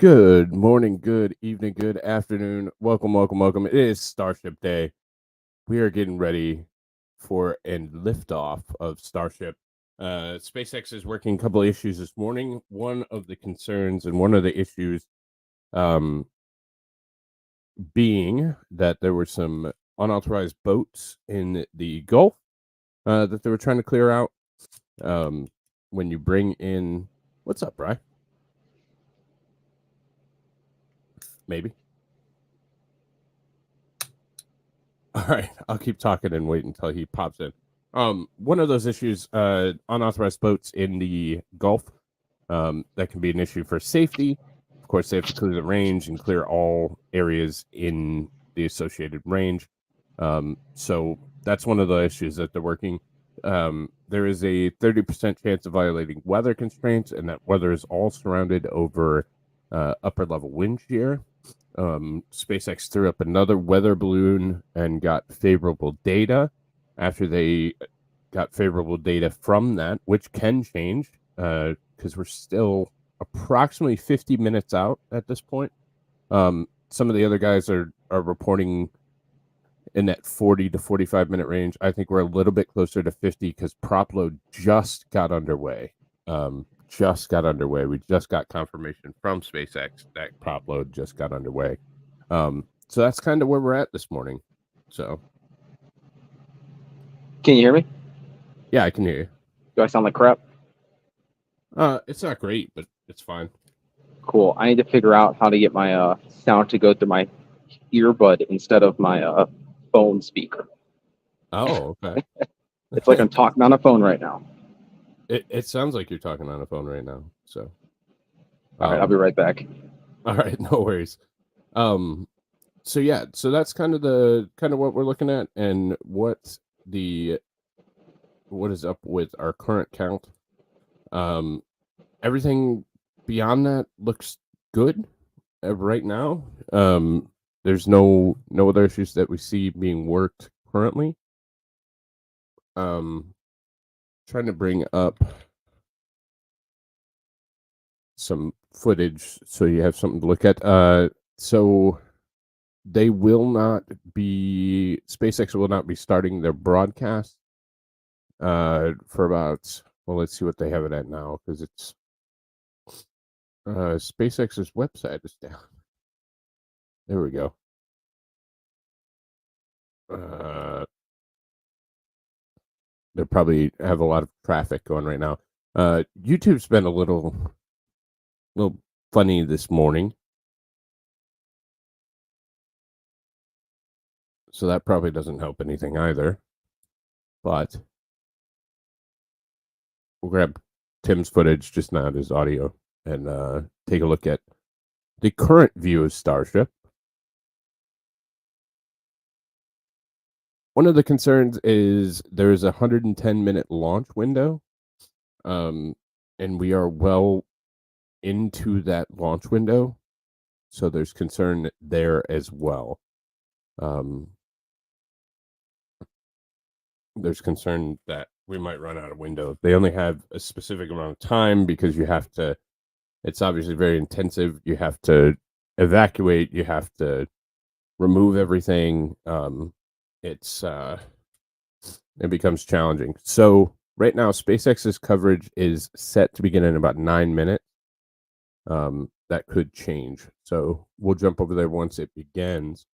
Good morning, good evening, good afternoon. Welcome, welcome, welcome. It is Starship Day. We are getting ready for a liftoff of Starship. SpaceX is working a couple of issues this morning. One of the concerns and one of the issues um, being that there were some unauthorized boats in the Gulf that they were trying to clear out. When you bring in, what's up, Bri? Maybe. All right, I'll keep talking and wait until he pops in. One of those issues, unauthorized boats in the Gulf, that can be an issue for safety. Of course, they have to clear the range and clear all areas in the associated range. So that's one of the issues that they're working. There is a 30% chance of violating weather constraints, and that weather is all surrounded over upper level wind shear. SpaceX threw up another weather balloon and got favorable data. After they got favorable data from that, which can change because we're still approximately 50 minutes out at this point. Some of the other guys are reporting in that 40 to 45-minute range. I think we're a little bit closer to 50 because prop load just got underway. We just got confirmation from SpaceX that prop load just got underway. So that's kind of where we're at this morning. So, Can you hear me? yeah, I can hear you. Do I sound like crap? It's not great, but it's fine. Cool. I need to figure out how to get my sound to go through my earbud instead of my phone speaker. Oh, okay. It's like I'm talking on a phone right now. It sounds like you're talking on a phone right now. So, All right, I'll be right back. all right, no worries. So yeah, so that's kind of what we're looking at and what is up with our current count. Everything beyond that looks good right now. There's no other issues that we see being worked currently. Trying to bring up some footage so you have something to look at. So they will not be SpaceX will not be starting their broadcast for about, well, let's see what they have it at now, because it's SpaceX's website is down. There we go. They probably have a lot of traffic going right now. YouTube's been a little funny this morning, so that probably doesn't help anything either. But we'll grab Tim's footage, just not his audio, and take a look at the current view of Starship. One of the concerns is there's a 110-minute launch window, and we are well into that launch window, so there's concern there as well. There's concern that we might run out of window. They only have a specific amount of time because you have to. It's obviously very intensive. You have to evacuate. You have to remove everything. It becomes challenging. So right now, SpaceX's coverage is set to begin in about 9 minutes. That could change. So we'll jump over there once it begins.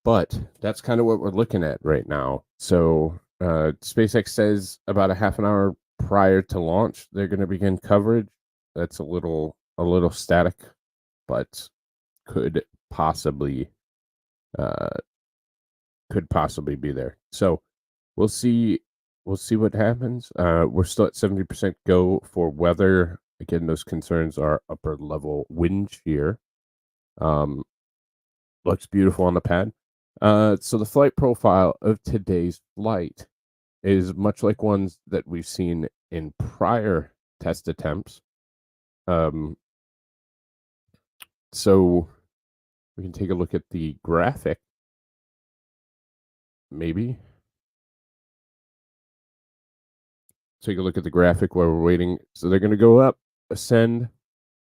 But that's kind of what we're looking at right now. So SpaceX says about a half an hour prior to launch, they're going to begin coverage. That's a little static, but could possibly be there. So we'll see what happens. We're still at 70% go for weather. Again, those concerns are upper level wind shear. Looks beautiful on the pad. So the flight profile of today's flight is much like ones that we've seen in prior test attempts. So we can take a look at the graphic. Maybe take a look at the graphic while we're waiting. So they're going to go up, ascend,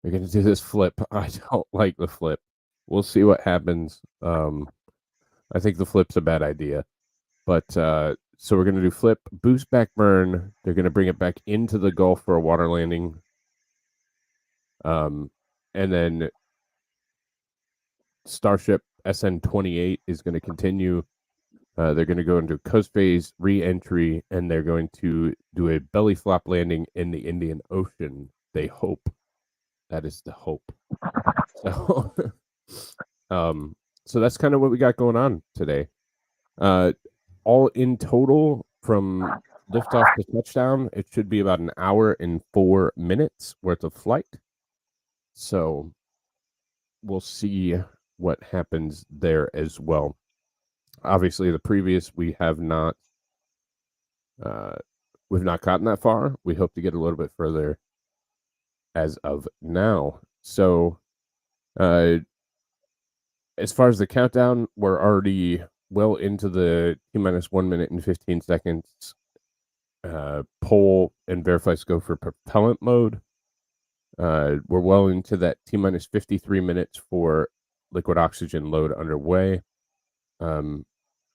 We're going to do this flip. I don't like the flip. We'll see what happens. I think the flip's a bad idea. But so we're going to do flip, boost back burn. They're going to bring it back into the Gulf for a water landing. And then Starship SN-28 is going to continue. They're going to go into coast phase, re-entry, and they're going to do a belly flop landing in the Indian Ocean. They hope. That is the hope. So, so that's kind of what we got going on today. All in total, from liftoff to touchdown, it should be about an hour and 4 minutes worth of flight. So we'll see what happens there as well. Obviously, the previous we've not gotten that far. We hope to get a little bit further as of now. So, as far as the countdown, we're already well into the T-minus 1 minute and 15 seconds. Poll and verifies go for propellant mode. We're well into that T-minus 53 minutes for liquid oxygen load underway.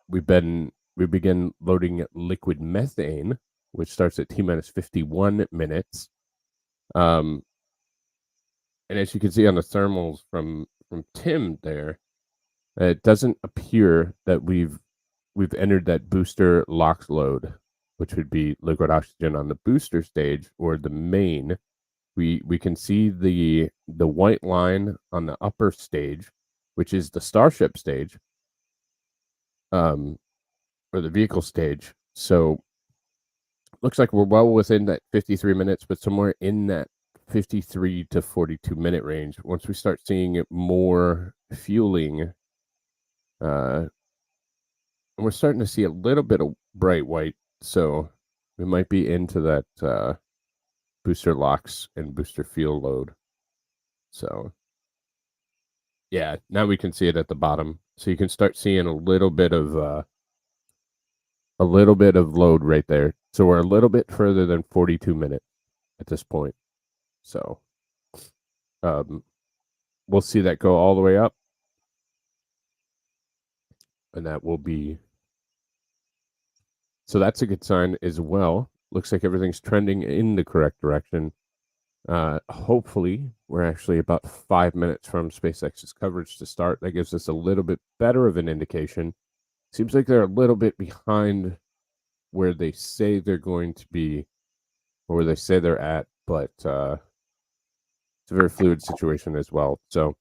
We begin loading liquid methane, which starts at T-minus 51 minutes. And as you can see on the thermals from Tim there, it doesn't appear that we've entered that booster LOX load, which would be liquid oxygen on the booster stage or the main. We can see the white line on the upper stage, which is the Starship stage, or the vehicle stage. So looks like we're well within that 53 minutes, but somewhere in that 53 to 42 minute range. Once we start seeing more fueling, and we're starting to see a little bit of bright white, so we might be into that booster LOX and booster fuel load. So yeah, now we can see it at the bottom. So you can start seeing a little bit of load right there. So we're a little bit further than 42 minutes at this point. So we'll see that go all the way up. And that will be, so that's a good sign as well. Looks like everything's trending in the correct direction. Hopefully, we're actually about 5 minutes from SpaceX's coverage to start. That gives us a little bit better of an indication. Seems like they're a little bit behind where they say they're going to be, or where they say they're at, but it's a very fluid situation as well. So,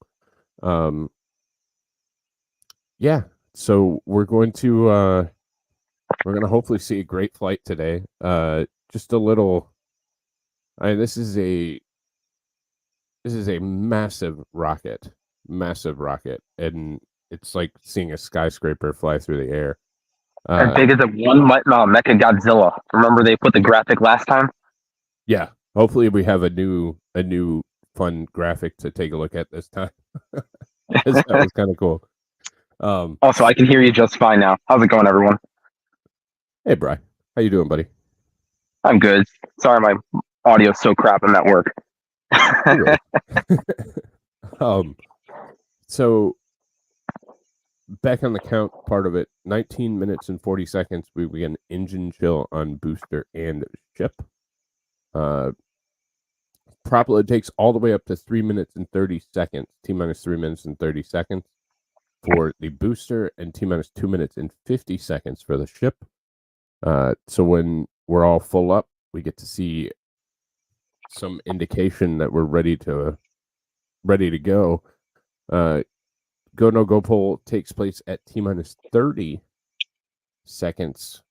yeah. So we're going to hopefully see a great flight today. Just a little. This is a massive rocket, and it's like seeing a skyscraper fly through the air. As big as a Mecha Godzilla. Remember they put the graphic last time? Yeah. Hopefully we have a new fun graphic to take a look at this time. That was kind of cool. Also, I can hear you just fine now. How's it going, everyone? Hey, Bri. How you doing, buddy? I'm good. Sorry, my audio's so crap I'm at work. So back on the count part of it, 19 minutes and 40 seconds, we begin engine chill on booster and ship. Prop load takes all the way up to 3 minutes and 30 seconds, T-minus 3 minutes and 30 seconds for the booster, and T-minus 2 minutes and 50 seconds for the ship. So when we're all full up, we get to see some indication that we're ready to go. Go no go poll takes place at T-minus 30 seconds.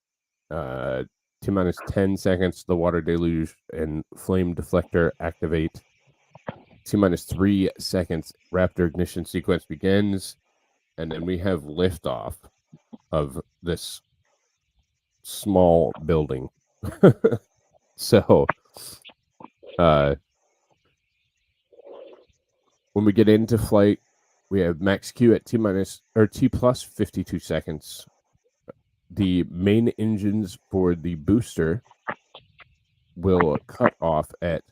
T-minus 10 seconds, the water deluge and flame deflector activate. T-minus 3 seconds, Raptor ignition sequence begins. And then we have liftoff of this small building. So, when we get into flight, we have max Q at T-minus or T-plus 52 seconds. The main engines for the booster will cut off at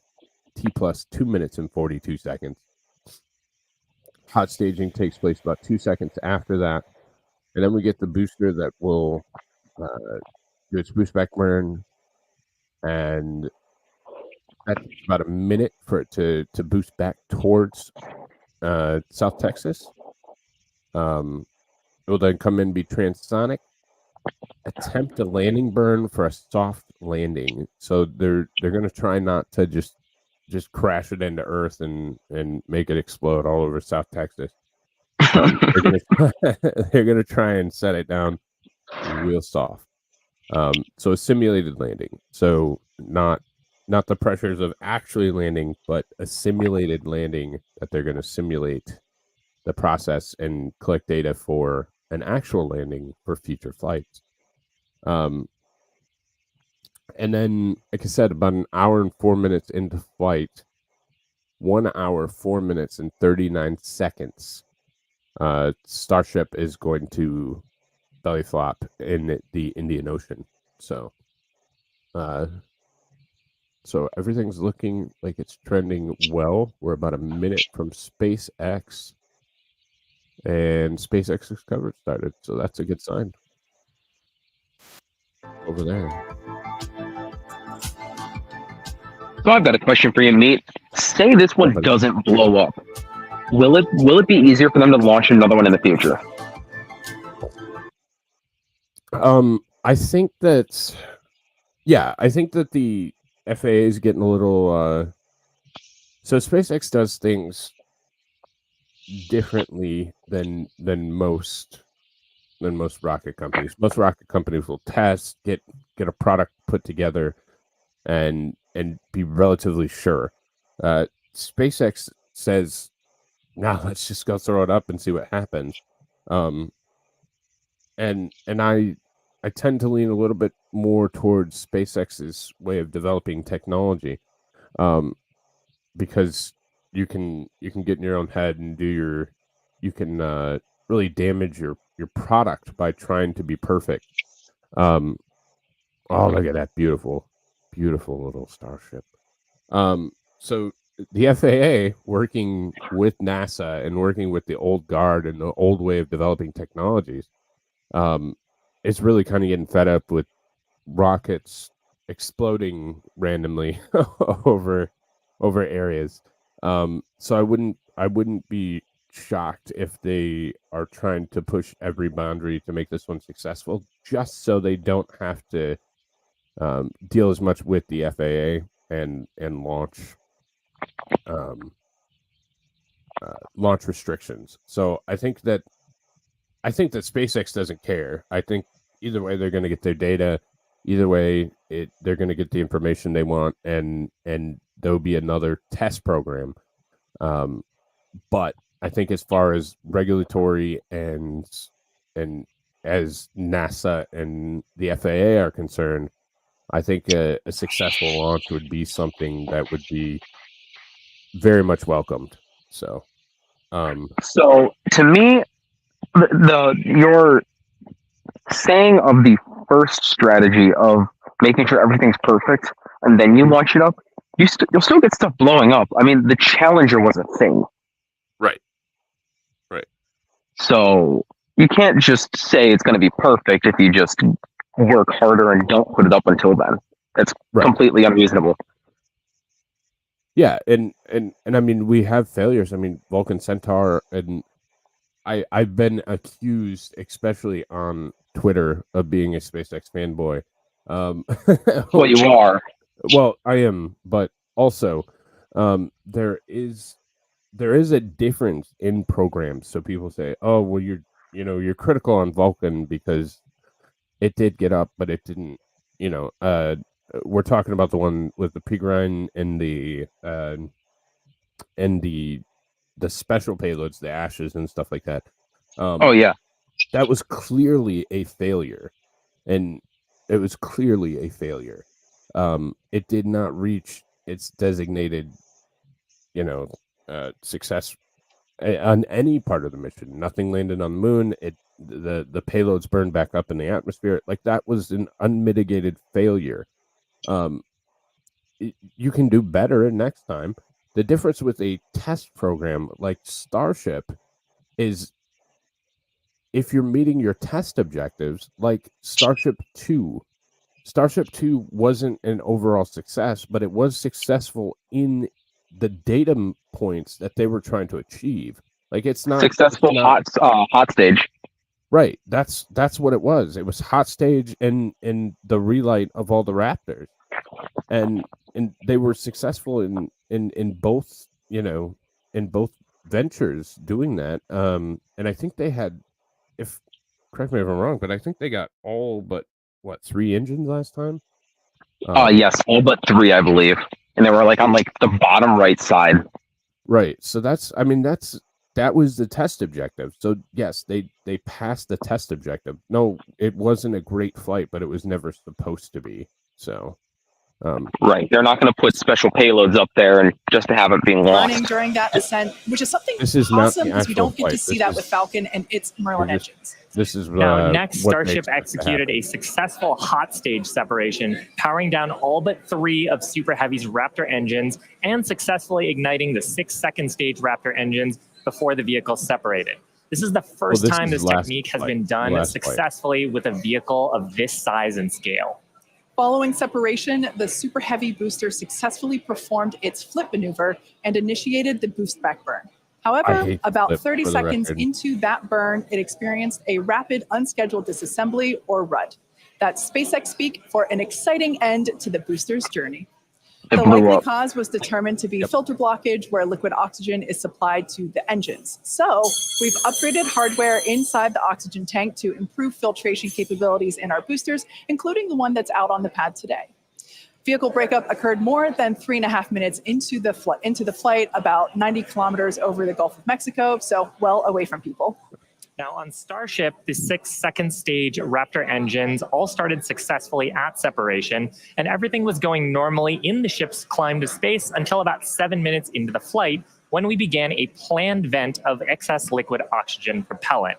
T plus 2 minutes and 42 seconds. Hot staging takes place about 2 seconds after that. And then we get the booster that will do its boostback burn. And that takes about a minute for it to boost back towards South Texas. It will then come in, be transonic, attempt a landing burn for a soft landing. So they're going to try not to just crash it into Earth and make it explode all over South Texas. They're going to try and set it down real soft. So a simulated landing. So not the pressures of actually landing, but a simulated landing that they're going to simulate the process and collect data for an actual landing for future flights. And then, like I said, about an hour and 4 minutes into flight, 1 hour, 4 minutes, and 39 seconds, Starship is going to belly flop in the Indian Ocean. So everything's looking like it's trending well. We're about a minute from SpaceX, and SpaceX's coverage started, so that's a good sign. Over there. So I've got a question for you, Meat. Say this one doesn't blow up. Will it be easier for them to launch another one in the future? I think that the FAA is getting a little so SpaceX does things differently than most rocket companies. Most rocket companies will test, get a product put together and be relatively sure. SpaceX says, "Now let's just go throw it up and see what happens." And I tend to lean a little bit more towards SpaceX's way of developing technology, because you can get in your own head and you can really damage your product by trying to be perfect. Oh, look at that beautiful little Starship. So the FAA, working with NASA and working with the old guard and the old way of developing technologies, is really kind of getting fed up with rockets exploding randomly over areas. So I wouldn't be shocked if they are trying to push every boundary to make this one successful, just so they don't have to deal as much with the FAA and launch launch restrictions. So I think that SpaceX doesn't care. I think either way they're going to get their data. Either way, they're going to get the information they want, and there'll be another test program. But I think as far as regulatory and as NASA and the FAA are concerned, I think a successful launch would be something that would be very much welcomed. So to me, your saying of the first strategy of making sure everything's perfect and then you launch it up, you'll still get stuff blowing up. I mean, the Challenger was a thing. Right. So you can't just say it's going to be perfect if you just work harder and don't put it up until then. It's completely unreasonable. Yeah, and I mean, we have failures. I mean, Vulcan Centaur, and I've been accused, especially on Twitter, of being a SpaceX fanboy. Well, you are. Well, I am, but also there is a difference in programs. So people say, "Oh, well, you're critical on Vulcan because it did get up, but it didn't." We're talking about the one with the Peregrine and the special payloads, the ashes and stuff like that. Oh yeah, that was clearly a failure, and it was clearly a failure. It did not reach its designated, success on any part of the mission. Nothing landed on the moon. The payloads burned back up in the atmosphere. Like, that was an unmitigated failure. you can do better next time. The difference with a test program like Starship is if you're meeting your test objectives, like Starship 2 wasn't an overall success, but it was successful in the data points that they were trying to achieve. Like it's not successful hot stage. Right. That's what it was. It was hot stage and the relight of all the Raptors. And they were successful in both, in both ventures doing that. And I think they had, correct me if I'm wrong, but I think they got all but 3 engines last time? Yes, all but 3, I believe. And they were like on like the bottom right side. Right. So that was the test objective. So yes, they passed the test objective. No, it wasn't a great flight, but it was never supposed to be. So right. They're not going to put special payloads up there and just to have it being Burning lost. during that ascent, which is something This is awesome not the because we don't actual get to flight. see This that is- with Falcon and its Merlin engines. This is Now, next, what makes Starship this executed happen. a successful hot stage separation, powering down all but 3 of Super Heavy's Raptor engines and successfully igniting the 6 second stage Raptor engines before the vehicle separated. This is the first this time is this last technique has flight, been done last flight. successfully with a vehicle of this size and scale. Following separation, the Super Heavy booster successfully performed its flip maneuver and initiated the boostback burn. I However, hate about flip, 30 for the seconds record. into that burn, it experienced a rapid unscheduled disassembly, or RUD. That's SpaceX speak for an exciting end to the booster's journey. It The blew likely up. cause was determined to be filter blockage where liquid oxygen is supplied to the engines. So we've upgraded hardware inside the oxygen tank to improve filtration capabilities in our boosters, including the one that's out on the pad today. Vehicle breakup occurred more than 3.5 minutes into the flight, about 90 kilometers over the Gulf of Mexico, so well away from people. Now, on Starship, the 6 second stage Raptor engines all started successfully at separation, and everything was going normally in the ship's climb to space until about 7 minutes into the flight, when we began a planned vent of excess liquid oxygen propellant.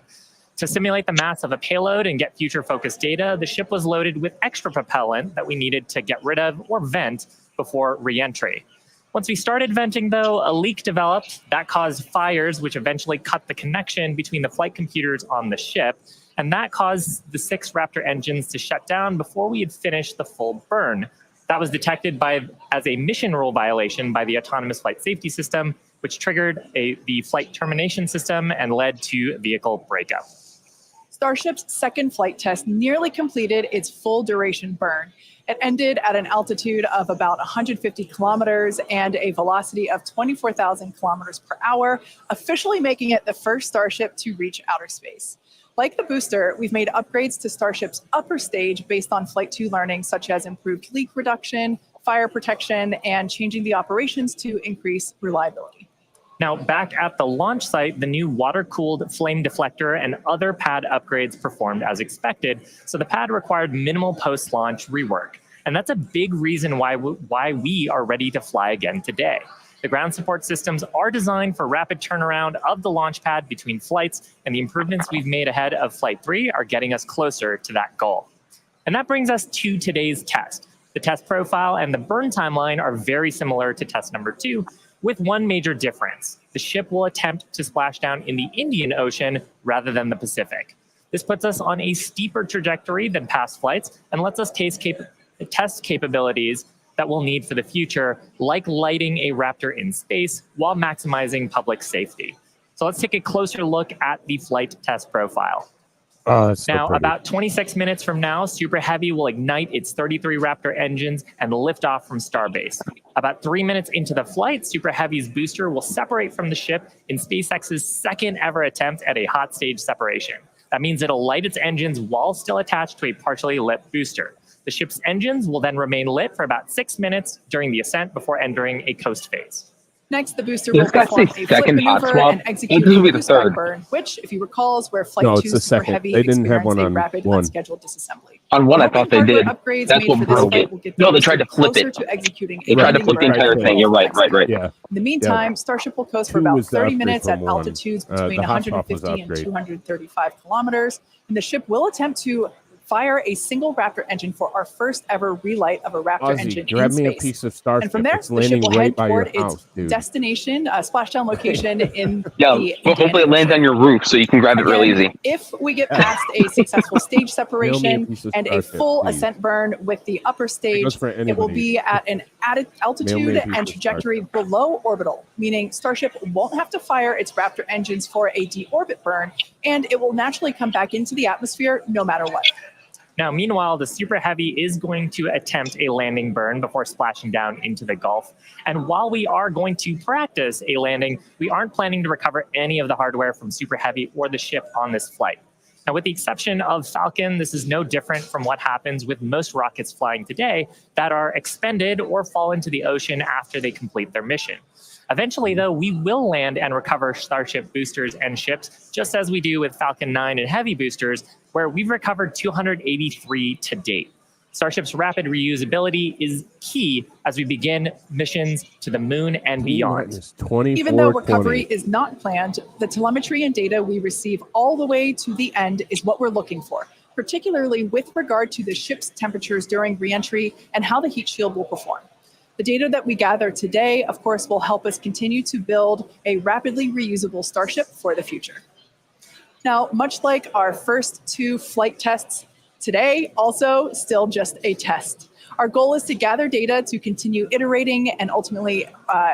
To simulate the mass of a payload and get future-focused data, the ship was loaded with extra propellant that we needed to get rid of or vent before re-entry. Once we started venting, though, a leak developed that caused fires, which eventually cut the connection between the flight computers on the ship, and that caused the 6 Raptor engines to shut down before we had finished the full burn. That was detected as a mission rule violation by the autonomous flight safety system, which triggered the flight termination system and led to vehicle breakup. Starship's second flight test nearly completed its full duration burn. It ended at an altitude of about 150 kilometers and a velocity of 24,000 kilometers per hour, officially making it the first Starship to reach outer space. Like the booster, we've made upgrades to Starship's upper stage based on Flight 2 learnings, such as improved leak reduction, fire protection, and changing the operations to increase reliability. Now, back at the launch site, the new water-cooled flame deflector and other pad upgrades performed as expected, so the pad required minimal post-launch rework. And that's a big reason why we are ready to fly again today. The ground support systems are designed for rapid turnaround of the launch pad between flights, and the improvements we've made ahead of Flight 3 are getting us closer to that goal. And that brings us to today's test. The test profile and the burn timeline are very similar to test number 2, with one major difference. The ship will attempt to splash down in the Indian Ocean rather than the Pacific. This puts us on a steeper trajectory than past flights and lets us test capabilities that we'll need for the future, like lighting a Raptor in space while maximizing public safety. So let's take a closer look at the flight test profile. It's so Now, pretty. about 26 minutes from now, Super Heavy will ignite its 33 Raptor engines and lift off from Starbase. About 3 minutes into the flight, Super Heavy's booster will separate from the ship in SpaceX's second ever attempt at a hot stage separation. That means it'll light its engines while still attached to a partially lit booster. The ship's engines will then remain lit for about 6 minutes during the ascent before entering a coast phase. Next, the booster This will guy perform say a flip second hot maneuver swap? and execute This will a be the boostback third. burn, which, if you recall, is where Flight No, 2 it's the Super second. Heavy They didn't have experienced one a on rapid one. unscheduled disassembly. On one, I thought they Hardware did. upgrades That's made what for this broke flight it. will get No, the they tried to booster flip closer it. to executing They a tried to landing flip the burn entire in thing. You're right, Mexico. right, right. Yeah. In the meantime, Starship will coast for 2 about was the 30 upgrade minutes at from 1. altitudes between The hot swap was 150 and upgrade. 235 kilometers, and the ship will attempt to fire a single Raptor engine for our first ever relight of a Raptor engine grab in me space. a piece of Starship. And from there, it's the ship landing will right head by your toward its house, dude. destination, splashdown location in Yeah, the well, hopefully it lands on your roof so you can grab it real Again, easy. If we get past a successful stage separation piece of and a Starship, full please. ascent burn with the upper stage, for it will anybody. be at an added Mail altitude me a piece and of trajectory below orbital, meaning Starship won't have to fire its Raptor engines for a deorbit burn, and it will naturally come back into the atmosphere no matter what. Now, meanwhile, the Super Heavy is going to attempt a landing burn before splashing down into the Gulf. And while we are going to practice a landing, we aren't planning to recover any of the hardware from Super Heavy or the ship on this flight. Now, with the exception of Falcon, this is no different from what happens with most rockets flying today that are expended or fall into the ocean after they complete their mission. Eventually, though, we will land and recover Starship boosters and ships, just as we do with Falcon 9 and Heavy boosters, where we've recovered 283 to date. Starship's rapid reusability is key as we begin missions to the moon and beyond. Even though recovery is not planned, the telemetry and data we receive all the way to the end is what we're looking for, particularly with regard to the ship's temperatures during reentry and how the heat shield will perform. The data that we gather today, of course, will help us continue to build a rapidly reusable Starship for the future. Now, much like our first 2 flight tests, today also still just a test. Our goal is to gather data to continue iterating and ultimately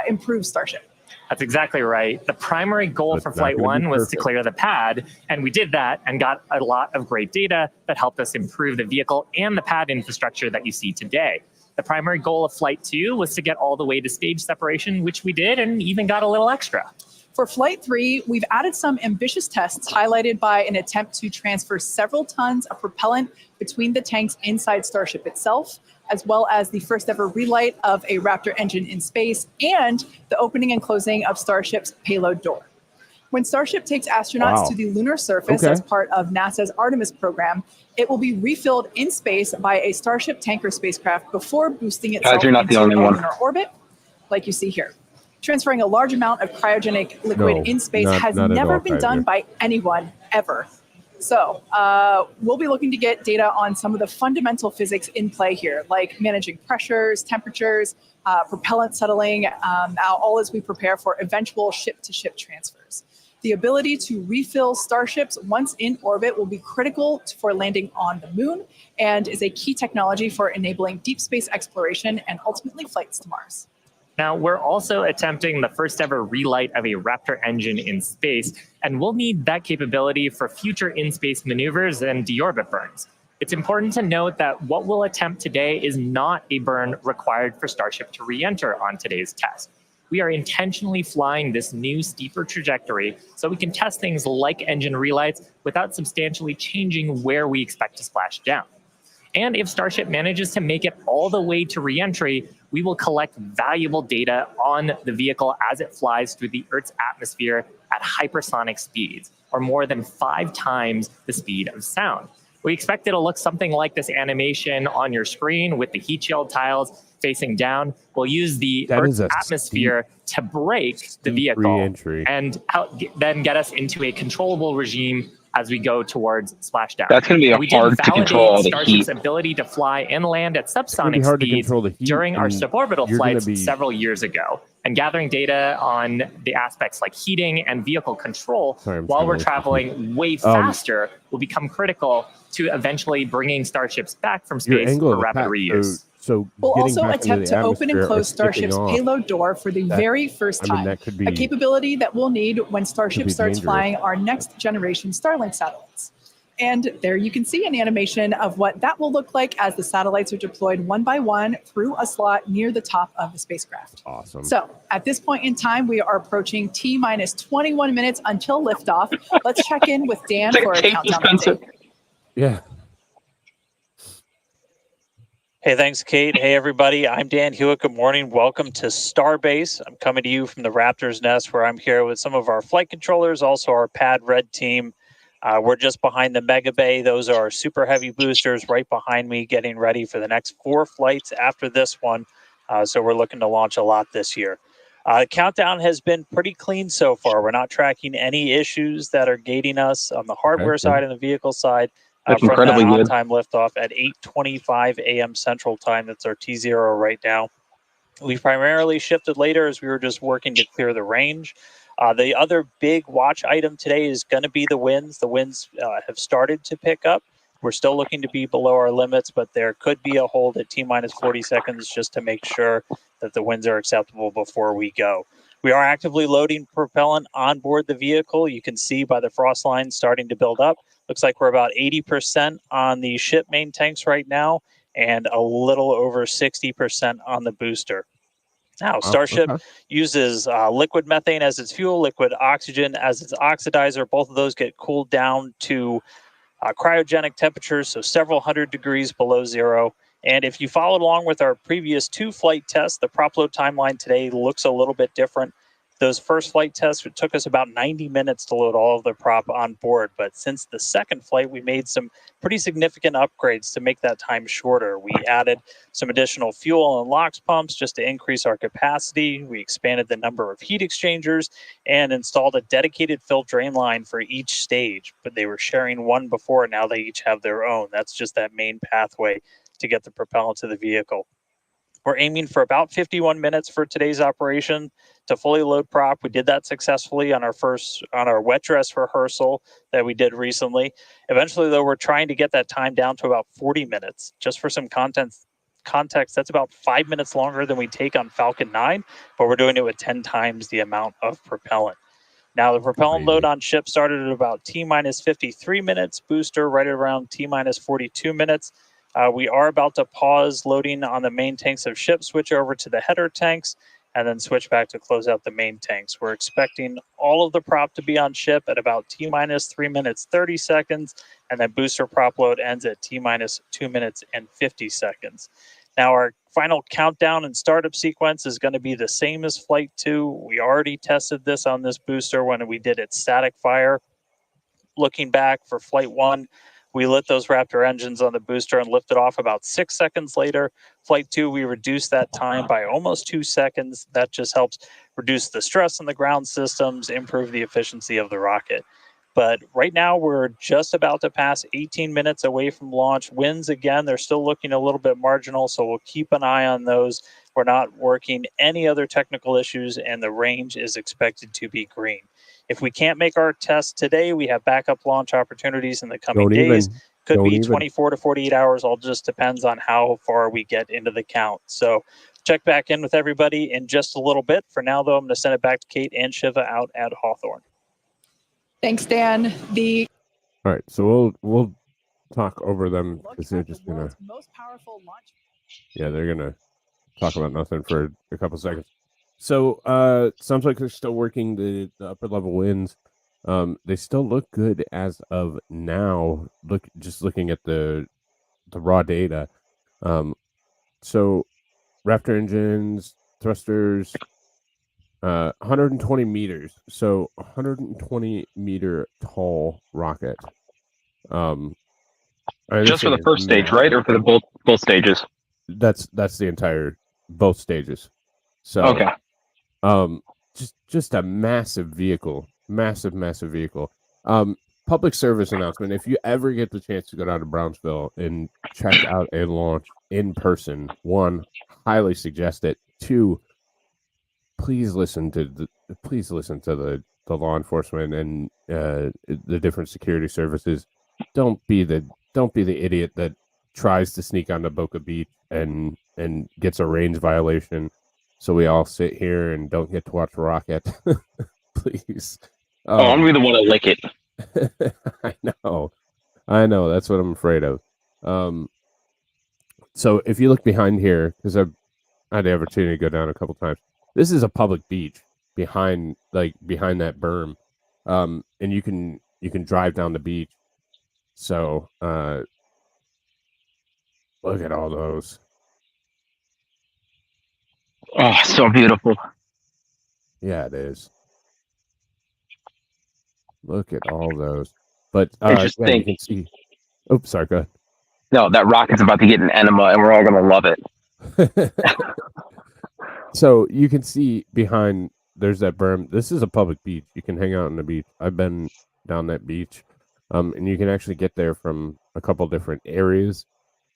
improve Starship. That's exactly right. The primary goal for Flight 1 was to clear the pad, and we did that and got a lot of great data that helped us improve the vehicle and the pad infrastructure that you see today. The primary goal of Flight 2 was to get all the way to stage separation, which we did, and even got a little extra. For Flight 3, we've added some ambitious tests highlighted by an attempt to transfer several tons of propellant between the tanks inside Starship itself, as well as the first ever relight of a Raptor engine in space and the opening and closing of Starship's payload door. When Starship takes astronauts to the lunar surface as part of NASA's Artemis program, it will be refilled in space by a Starship tanker spacecraft before boosting itself into lunar orbit, like you see here. Transferring a large amount of cryogenic liquid in space has never been done by anyone, ever. So we'll be looking to get data on some of the fundamental physics in play here, like managing pressures, temperatures, propellant settling, all as we prepare for eventual ship-to-ship transfers. The ability to refill Starships once in orbit will be critical for landing on the moon and is a key technology for enabling deep space exploration and ultimately flights to Mars. Now, we're also attempting the first ever relight of a Raptor engine in space, and we'll need that capability for future in-space maneuvers and deorbit burns. It's important to note that what we'll attempt today is not a burn required for Starship to re-enter on today's test. We are intentionally flying this new steeper trajectory so we can test things like engine relights without substantially changing where we expect to splash down. And if Starship manages to make it all the way to re-entry, we will collect valuable data on the vehicle as it flies through the Earth's atmosphere at hypersonic speeds, or more than 5 times the speed of sound. We expect it'll look something like this animation on your screen with the heat shield tiles facing down. We'll use the Earth's atmosphere to brake the vehicle and then get us into a controllable regime as we go towards splashdown. That's going to be hard to control all the Starship's heat. ability to fly and land at subsonic speeds during our suborbital flights several years ago, and gathering data on the aspects like heating and vehicle control while we're traveling way faster will become critical to eventually bringing Starships back from space for rapid reuse. We'll also attempt to open and close Starship's payload door for the very first time, a capability that we'll need when Starship starts flying our next generation Starlink satellites. And there you can see an animation of what that will look like as the satellites are deployed one by one through a slot near the top of the spacecraft. Awesome. So at this point in time, we are approaching T-minus 21 minutes until liftoff. Let's check in with Dan for a countdown update. Yeah. Hey, thanks, Kate. Hey, everybody. I'm Dan Hewitt. Good morning. Welcome to Starbase. I'm coming to you from the Raptor's Nest, where I'm here with some of our flight controllers, also our Pad Red team. We're just behind the Mega Bay. Those are our Super Heavy boosters right behind me, getting ready for the next 4 flights after this one. So we're looking to launch a lot this year. Countdown has been pretty clean so far. We're not tracking any issues that are gating us on the hardware side and the vehicle side. That's from that incredibly good. on-time liftoff at 8:25 a.m. Central Time. That's our T0 right now. We primarily shifted later as we were just working to clear the range. The other big watch item today is going to be the winds. The winds have started to pick up. We're still looking to be below our limits, but there could be a hold at T-minus 40 seconds just to make sure that the winds are acceptable before we go. We are actively loading propellant on board the vehicle. You can see by the frost lines starting to build up. Looks like we're about 80% on the ship main tanks right now and a little over 60% on the booster. Now, Starship uses liquid methane as its fuel, liquid oxygen as its oxidizer. Both of those get cooled down to cryogenic temperatures, so several hundred degrees below zero. And if you followed along with our previous 2 flight tests, the prop load timeline today looks a little bit different. Those first flight tests, it took us about 90 minutes to load all of the prop on board. But since the second flight, we made some pretty significant upgrades to make that time shorter. We added some additional fuel and LOX pumps just to increase our capacity. We expanded the number of heat exchangers and installed a dedicated fill drain line for each stage. But they were sharing one before, now they each have their own. That's just that main pathway to get the propellant to the vehicle. We're aiming for about 51 minutes for today's operation to fully load prop. We did that successfully on our wet dress rehearsal that we did recently. Eventually, though, we're trying to get that time down to about 40 minutes. Just for some context, that's about 5 minutes longer than we take on Falcon 9, but we're doing it with 10 times the amount of propellant. Now, the propellant load on ship started at about T-minus 53 minutes, booster right around T-minus 42 minutes. We are about to pause loading on the main tanks of ship, switch over to the header tanks, and then switch back to close out the main tanks. We're expecting all of the prop to be on ship at about T-minus 3 minutes 30 seconds, and then booster prop load ends at T-minus 2 minutes and 50 seconds. Now, our final countdown and startup sequence is going to be the same as Flight 2. We already tested this on this booster when we did its static fire. Looking back for Flight 1, we lit those Raptor engines on the booster and lifted off about 6 seconds later. Flight 2, we reduced that time by almost 2 seconds. That just helps reduce the stress on the ground systems, improve the efficiency of the rocket. But right now, we're just about to pass 18 minutes away from launch. Winds, again, they're still looking a little bit marginal, so we'll keep an eye on those. We're not working any other technical issues, and the range is expected to be green. If we can't make our test today, we have backup launch opportunities in the coming days. Could be 24 to 48 hours. All just depends on how far we get into the count. So check back in with everybody in just a little bit. For now, though, I'm going to send it back to Kate and Shiva out at Hawthorne. Thanks, Dan. All right, so we'll talk over them because they're just gonna. Most powerful launch. Yeah, they're gonna talk about nothing for a couple seconds. So, sounds like they're still working the upper level winds. They still look good as of now. Looking at the raw data. So, Raptor engines, thrusters, 120 meters. So, 120 meter tall rocket. Just for the first stage, right, or for the both stages? That's the entire both stages. So okay. Just a massive vehicle, massive vehicle. Public service announcement: if you ever get the chance to go down to Brownsville and check out a launch in person, 1, highly suggest it. 2, please listen to the law enforcement and the different security services. Don't be the idiot that tries to sneak onto Boca Beach and gets a range violation. So we all sit here and don't get to watch a rocket. Please. I'm going to be the one to lick it. I know. That's what I'm afraid of. So if you look behind here, because I've had the opportunity to go down a couple times, this is a public beach behind that berm. And you can drive down the beach. So look at all those. Oh, so beautiful. Yeah, it is. Look at all those. But You can see. Oops, sorry, go ahead. No, that rocket's about to get an enema, and we're all going to love it. So you can see behind, there's that berm. This is a public beach. You can hang out on the beach. I've been down that beach, and you can actually get there from a couple different areas.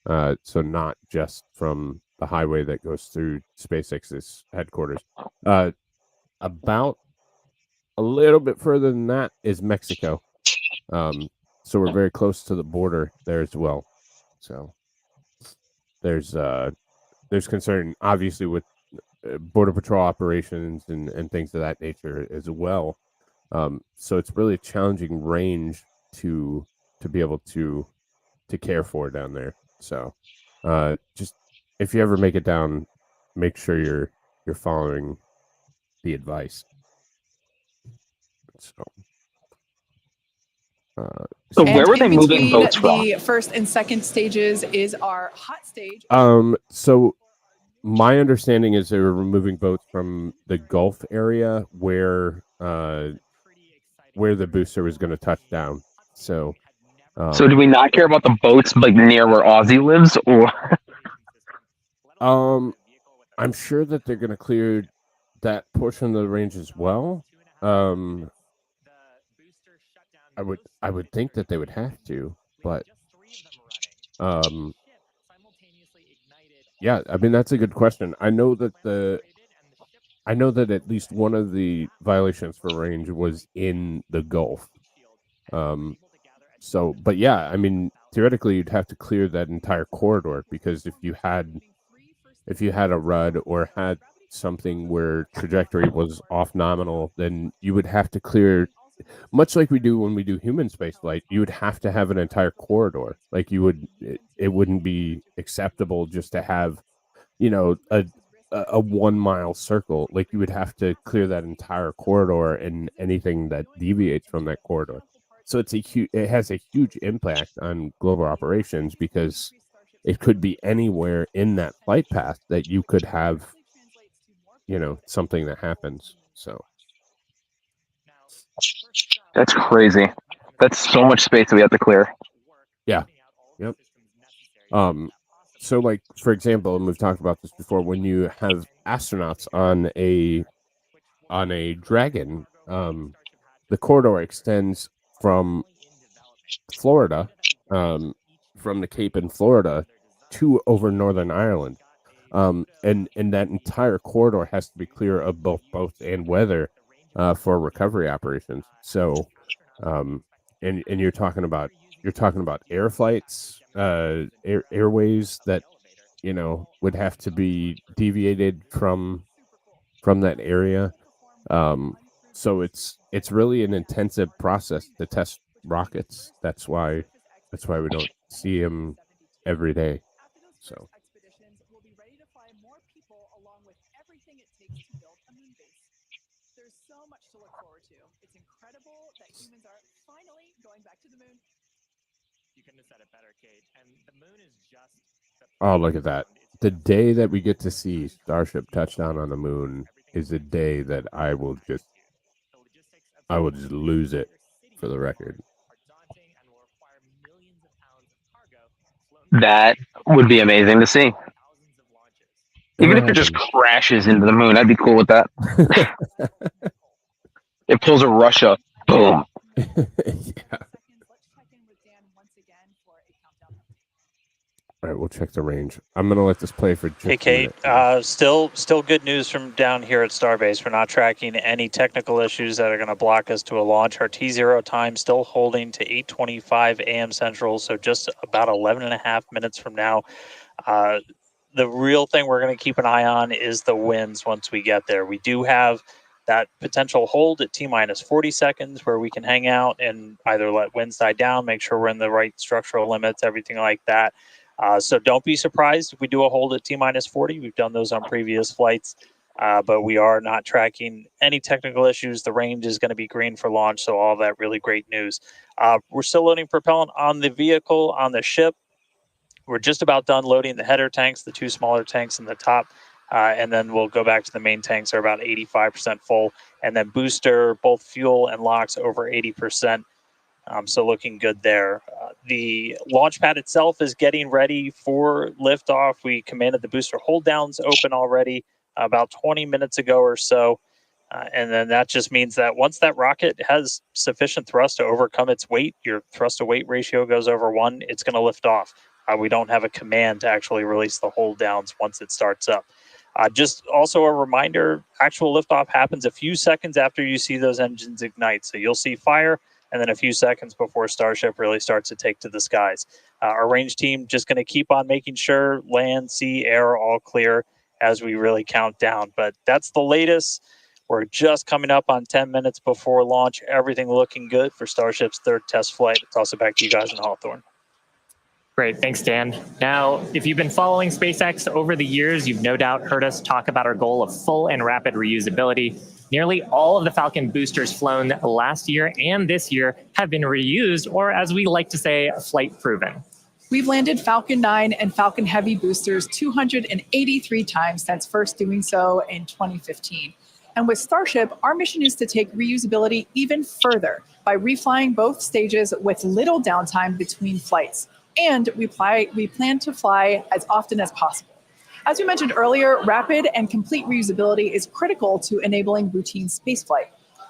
So not just from the highway that goes through SpaceX's headquarters. About a little bit further than that is Mexico. So we're very close to the border there as well. So there's concern obviously with border patrol operations and things of that nature as well. So it's really a challenging range to be able to care for down there. So just if you ever make it down, make sure you're following the advice. So So And where were in they moving between boats from? the first and second stages is our hot stage. So my understanding is they were removing boats from the Gulf area where the booster was going to touch down. So So do we not care about the boats like near where Ozzy lives, or? I'm sure that they're going to clear that portion of the range as well. I would think that they would have to, but yeah, I mean that's a good question. I know that at least one of the violations for range was in the Gulf. So, but yeah, I mean theoretically you'd have to clear that entire corridor, because if you had a RUD or had something where trajectory was off nominal, then you would have to clear, much like we do when we do human space flight, you would have to have an entire corridor. Like it wouldn't be acceptable just to have, a 1 mile circle. Like you would have to clear that entire corridor and anything that deviates from that corridor. So it has a huge impact on global operations, because it could be anywhere in that flight path that you could have, something that happens. So That's crazy. That's so much space that we have to clear. Yeah. Yep. So like, for example, and we've talked about this before, when you have astronauts on a Dragon, the corridor extends from Florida, from the Cape in Florida to over Northern Ireland. And that entire corridor has to be clear of both boats and weather for recovery operations. So, and you're talking about air flights, airways that would have to be deviated from that area. So it's really an intensive process to test rockets. That's why we don't see them every day. So. There's so much to look forward to. It's incredible that humans are finally going back to the moon. You couldn't have said it better, Kate. And the moon is just. Oh, look at that! The day that we get to see Starship touchdown on the moon is a day that I will just lose it, for the record. That would be amazing to see. Even if it just crashes into the moon, I'd be cool with that. It pulls a Russia. Boom. Yeah. All right, we'll check the range. I'm gonna let this play for just Hey, Kate. Still good news from down here at Starbase. We're not tracking any technical issues that are going to block us to a launch. Our T0 time still holding to 8:25 a.m. Central, so just about 11 and a half minutes from now. The real thing we're going to keep an eye on is the winds once we get there. We do have that potential hold at T-minus 40 seconds where we can hang out and either let winds die down, make sure we're in the right structural limits, everything like that. So don't be surprised if we do a hold at T-minus 40. We've done those on previous flights, but we are not tracking any technical issues. The range is going to be green for launch, so all that really great news. We're still loading propellant on the vehicle, on the ship. We're just about done loading the header tanks, the two smaller tanks in the top, and then we'll go back to the main tanks. Are about 85% full, and then booster, both fuel and LOX over 80%. So looking good there. The launch pad itself is getting ready for liftoff. We commanded the booster hold downs open already about 20 minutes ago or so. And then that just means that once that rocket has sufficient thrust to overcome its weight, your thrust to weight ratio goes over 1, it's going to lift off. We don't have a command to actually release the hold downs once it starts up. Just also a reminder, actual liftoff happens a few seconds after you see those engines ignite. So you'll see fire, and then a few seconds before Starship really starts to take to the skies. Our range team just going to keep on making sure land, sea, air are all clear as we really count down. But that's the latest. We're just coming up on 10 minutes before launch. Everything looking good for Starship's third test flight. Toss it back to you guys in Hawthorne. Great, thanks, Dan. Now, if you've been following SpaceX over the years, you've no doubt heard us talk about our goal of full and rapid reusability. Nearly all of the Falcon boosters flown last year and this year have been reused, or as we like to say, flight proven. We've landed Falcon 9 and Falcon Heavy boosters 283 times since first doing so in 2015. And with Starship, our mission is to take reusability even further by reflying both stages with little downtime between flights. And we plan to fly as often as possible. As we mentioned earlier, rapid and complete reusability is critical to enabling routine spaceflight.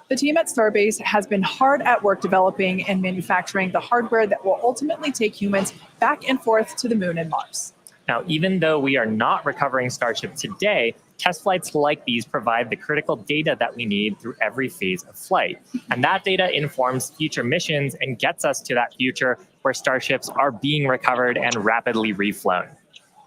The team at Starbase has been hard at work developing and manufacturing the hardware that will ultimately take humans back and forth to the moon and Mars. Now, even though we are not recovering Starship today, test flights like these provide the critical data that we need through every phase of flight. And that data informs future missions and gets us to that future where Starships are being recovered and rapidly reflown.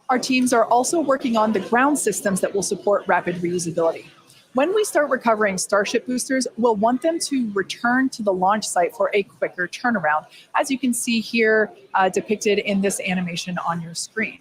Our teams are also working on the ground systems that will support rapid reusability. When we start recovering Starship boosters, we'll want them to return to the launch site for a quicker turnaround, as you can see here depicted in this animation on your screen.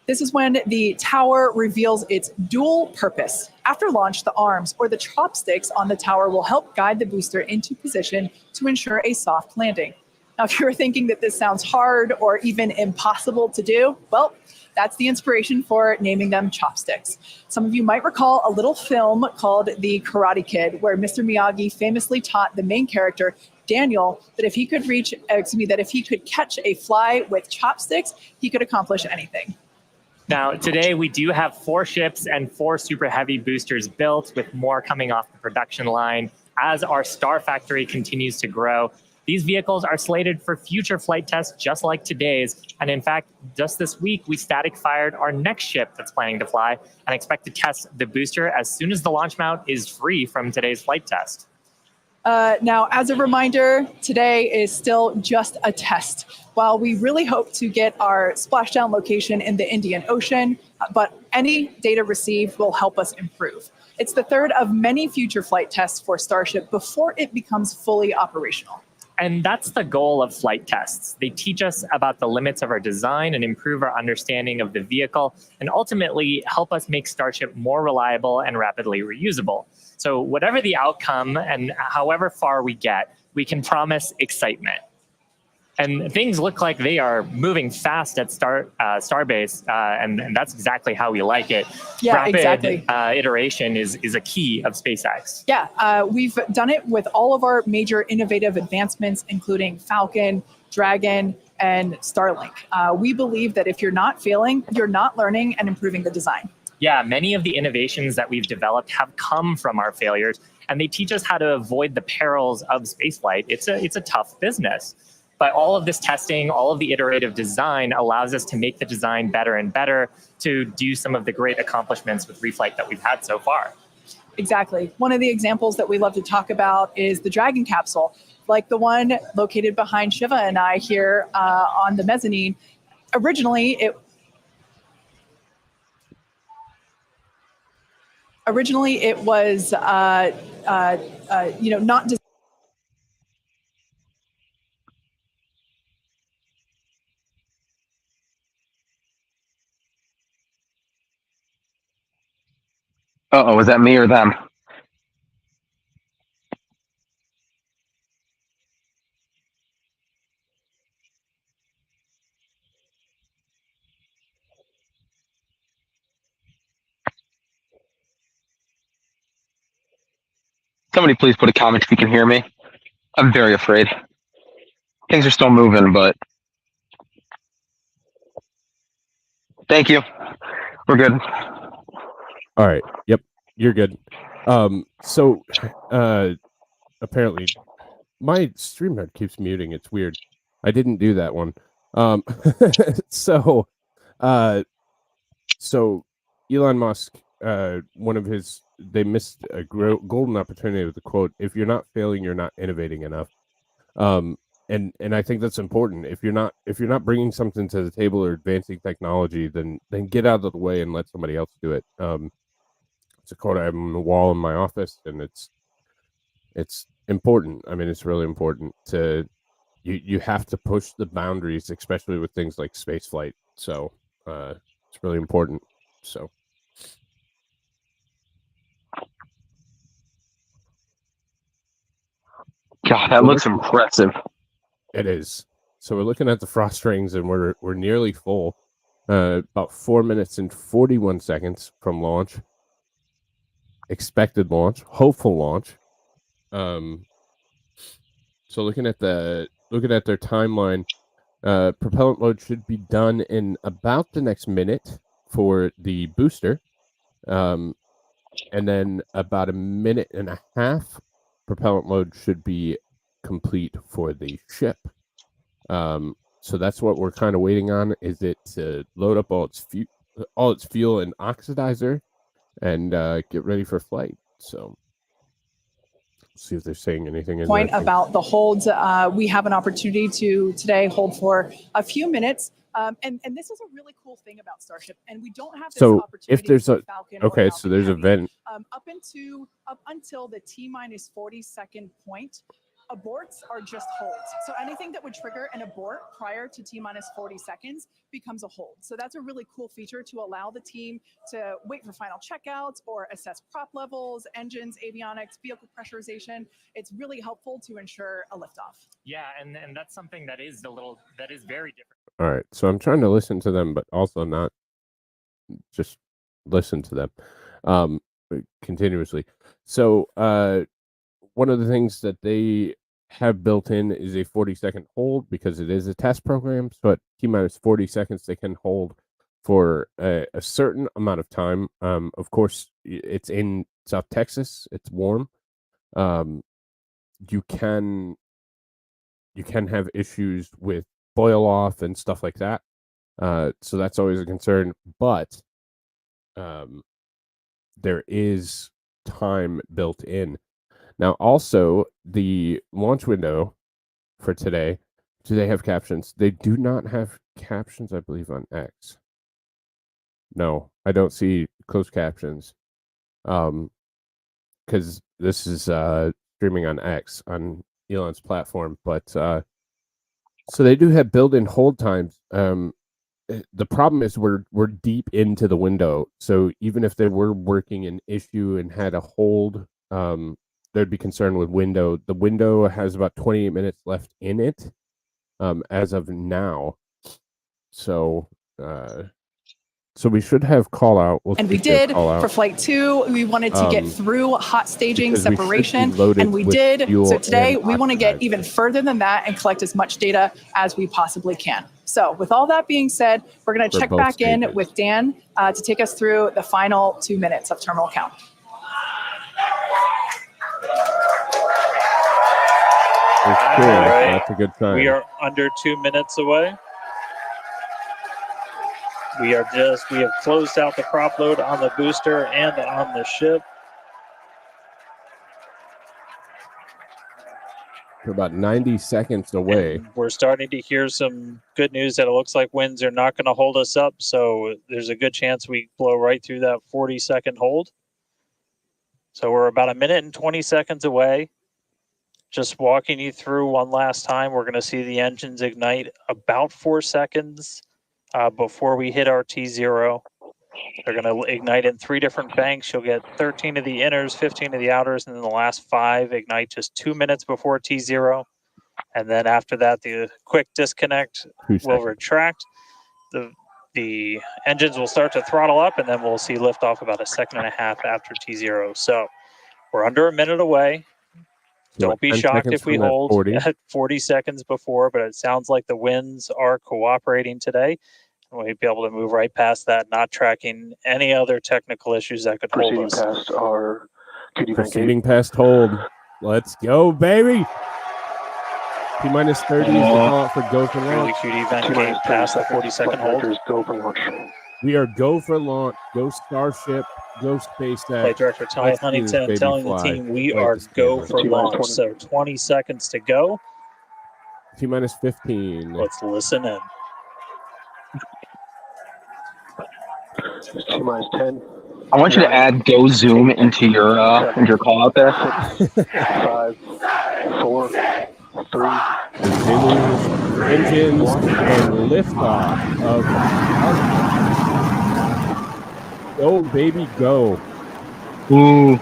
This is when the tower reveals its dual purpose. After launch, the arms or the chopsticks on the tower will help guide the booster into position to ensure a soft landing. Now, if you're thinking that this sounds hard or even impossible to do, well, that's the inspiration for naming them chopsticks. Some of you might recall a little film called The Karate Kid, where Mr. Miyagi famously taught the main character, Daniel, that if he could catch a fly with chopsticks, he could accomplish anything. Now, today we do have 4 ships and 4 Super Heavy boosters built, with more coming off the production line as our Star Factory continues to grow. These vehicles are slated for future flight tests just like today's. And in fact, just this week, we static fired our next ship that's planning to fly and expect to test the booster as soon as the launch mount is free from today's flight test. Now, as a reminder, today is still just a test. While we really hope to get our splashdown location in the Indian Ocean, but any data received will help us improve. It's the third of many future flight tests for Starship before it becomes fully operational. And that's the goal of flight tests. They teach us about the limits of our design and improve our understanding of the vehicle, and ultimately help us make Starship more reliable and rapidly reusable. So whatever the outcome and however far we get, we can promise excitement. And things look like they are moving fast at Starbase, and that's exactly how we like it. Yeah, Rapid exactly. iteration is a key of SpaceX. Yeah, we've done it with all of our major innovative advancements, including Falcon, Dragon, and Starlink. We believe that if you're not failing, you're not learning and improving the design. Yeah, many of the innovations that we've developed have come from our failures, and they teach us how to avoid the perils of spaceflight. It's a tough business. But all of this testing, all of the iterative design allows us to make the design better and better to do some of the great accomplishments with reflight that we've had so far. Exactly. One of the examples that we love to talk about is the Dragon capsule, like the one located behind Shiva and I here on the mezzanine. Originally, it was not designed. Uh-oh, was that me or them? Somebody please put a comment if you can hear me. I'm very afraid. Things are still moving, but thank you. We're good. All right. Yep. You're good. So apparently my StreamYard keeps muting. It's weird. I didn't do that one. So Elon Musk, one of his, they missed a golden opportunity with the quote, "If you're not failing, you're not innovating enough." And I think that's important. If you're not bringing something to the table or advancing technology, then get out of the way and let somebody else do it. It's a quote I have on the wall in my office, and it's important. I mean, it's really important to you have to push the boundaries, especially with things like space flight. So it's really important. So God, that looks impressive. it is. So we're looking at the frost rings, and we're nearly full. About 4 minutes and 41 seconds from launch. Expected launch, hopeful launch. So looking at their timeline, propellant load should be done in about the next minute for the booster, and then about a minute and a half propellant load should be complete for the ship. So that's what we're kind of waiting on, is it to load up all its fuel and oxidizer and get ready for flight. So see if they're saying anything in Point there. about the holds. We have an opportunity to today hold for a few minutes. And this is a really cool thing about Starship, and we don't have this So opportunity. if there's with a Falcon or okay, so Falcon there's a Heavy. vent. Up until the T-minus 40-second point, aborts are just holds. So anything that would trigger an abort prior to T-minus 40 seconds becomes a hold. So that's a really cool feature to allow the team to wait for final checkouts or assess prop levels, engines, avionics, vehicle pressurization. It's really helpful to ensure a liftoff. Yeah, and that's something that is very different. All right, so I'm trying to listen to them, but also not just listen to them continuously. So one of the things that they have built in is a 40-second hold, because it is a test program. So at T-minus 40 seconds, they can hold for a certain amount of time. Of course, it's in South Texas. It's warm. You can have issues with boil off and stuff like that. So that's always a concern. But there is time built in. Now, also, the launch window for today, do they have captions? They do not have captions, I believe, on X. No, I don't see closed captions. Because this is streaming on X, on Elon's platform. But so they do have built-in hold times. The problem is we're deep into the window. So even if they were working an issue and had a hold, there'd be concern with window. The window has about 28 minutes left in it, as of now. So we should have call out. And we did for flight 2. We wanted to get through hot staging separation, and we did. So today we want to get even further than that and collect as much data as we possibly can. So with all that being said, we're going to check back in with Dan to take us through the final 2 minutes of terminal count. Cool. Right. That's a good sign. We are under 2 minutes away. We have closed out the prop load on the booster and on the ship. We're about 90 seconds away. And we're starting to hear some good news that it looks like winds are not going to hold us up. So there's a good chance we blow right through that 40-second hold. So we're about 1 minute and 20 seconds away. Just walking you through one last time, we're going to see the engines ignite about 4 seconds before we hit our T0. They're going to ignite in 3 different banks. You'll get 13 of the inners, 15 of the outers, and then the last 5 ignite just 2 minutes before T0. And then after that, the quick disconnect will retract. The engines will start to throttle up, and then we'll see liftoff about 1.5 seconds after T0. So we're under 1 minute away. Don't be shocked if we hold 40. at 40 seconds before, but it sounds like the winds are cooperating today. And we'll be able to move right past that, not tracking any other technical issues that could hold us. Proceeding past our Proceeding past hold. Let's go, baby. T-minus 30 is the call out for go for Early launch. QD event came past the 40-second hold. We are go for launch. Go Starship. Go SpaceX. Flight Director Ty Let's do this, Huntington baby, telling the fly. team we Like are this go camera. for launch. So 20 seconds to go. T-minus 15. Let's listen in. T-minus 10. I want you to add go zoom into your call out there. 5, 4, 3. Engines and liftoff of go, baby, go. Ooh.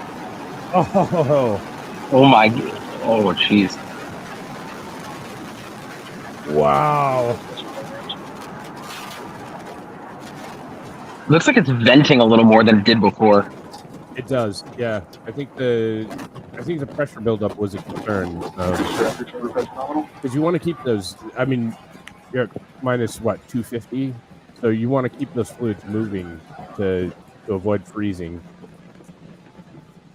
Oh, my. Oh, jeez. wow. Looks like it's venting a little more than it did before. It does, yeah. I think the pressure buildup was a concern. Because you want to keep those. I mean, you're minus what 250, so you want to keep those fluids moving to avoid freezing.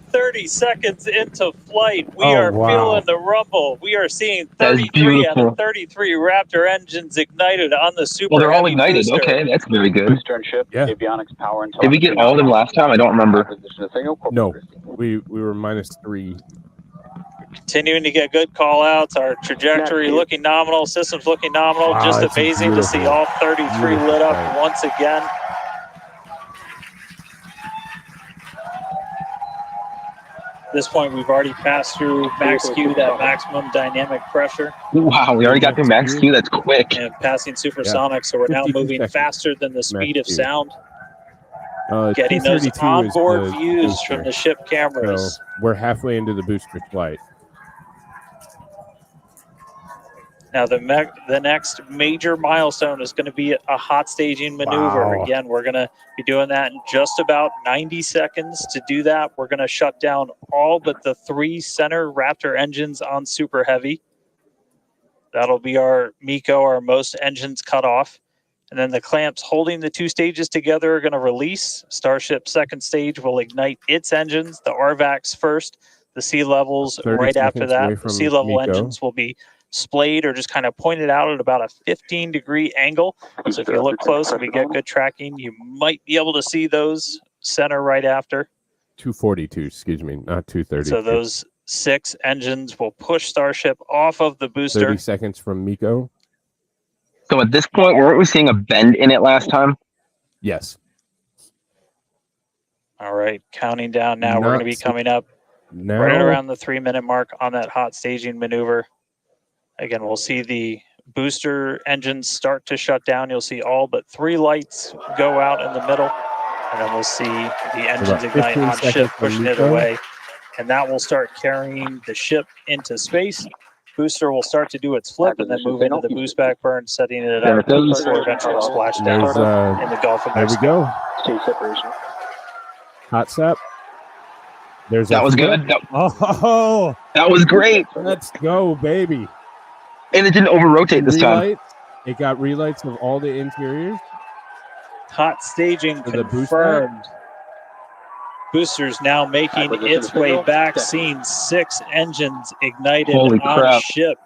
30 seconds into flight, we Oh, are wow. feeling the rumble. We are seeing That is 33 out beautiful. of 33 Raptor engines ignited on the super Well, they're all heavy ignited. booster. Okay, that's very good. Booster and ship, Yeah. avionics, power, and Did we get all of them last time? I don't remember. No, we were minus 3. Continuing to get good call outs. Our trajectory looking nominal, systems looking nominal. Wow, Just that's amazing to see beautiful. all 33 Beautiful lit up sight. once again. At this point, we've already passed through max Q, that maximum dynamic pressure, Wow, we already got through max Q. That's quick. and passing supersonic. So we're now 52 moving seconds. faster than the speed of Q. sound. Getting those 232 is onboard the views booster. from the ship cameras. So we're halfway into the booster flight. Now, the next major milestone is going to be a hot staging maneuver. Wow. Again, we're going to be doing that in just about 90 seconds. To do that, we're going to shut down all but the 3 center Raptor engines on Super Heavy. That'll be our MECO, our most engines cut off. And then the clamps holding the 2 stages together are going to release. Starship's second stage will ignite its engines, the RVACs first, the sea levels 30 right after seconds away that. The from sea level MECO. engines will be splayed or just kind of pointed out at about a 15-degree angle. So if you look close and we get good tracking, you might be able to see those center right after. 242, excuse me, not 230. So those 6 engines will push Starship off of the booster. 30 seconds from MECO. So at this point, weren't we seeing a bend in it last time? Yes. All right, counting down now. We're going to be coming up Now, right around the 3-minute mark on that hot staging maneuver. Again, we'll see the booster engines start to shut down. You'll see all but 3 lights go out in the middle. And then we'll see the engines ignite 15 on ship, seconds from pushing it MECO. away. And that will start carrying the ship into space. Booster will start to do its flip and then move into the boostback burn, setting it There up it goes. for eventual splashdown there's in the Gulf of there we Mexico. go. Stage separation. Hot sap. There's That our was flip. good. That, Oh, that was great. let's go, baby. And it didn't over-rotate this time. Relights. It got relights of all the interiors. Hot staging For the confirmed. Boosters now making Acquisition its way signal. back, Check. seeing 6 engines ignited Holy on crap. ship.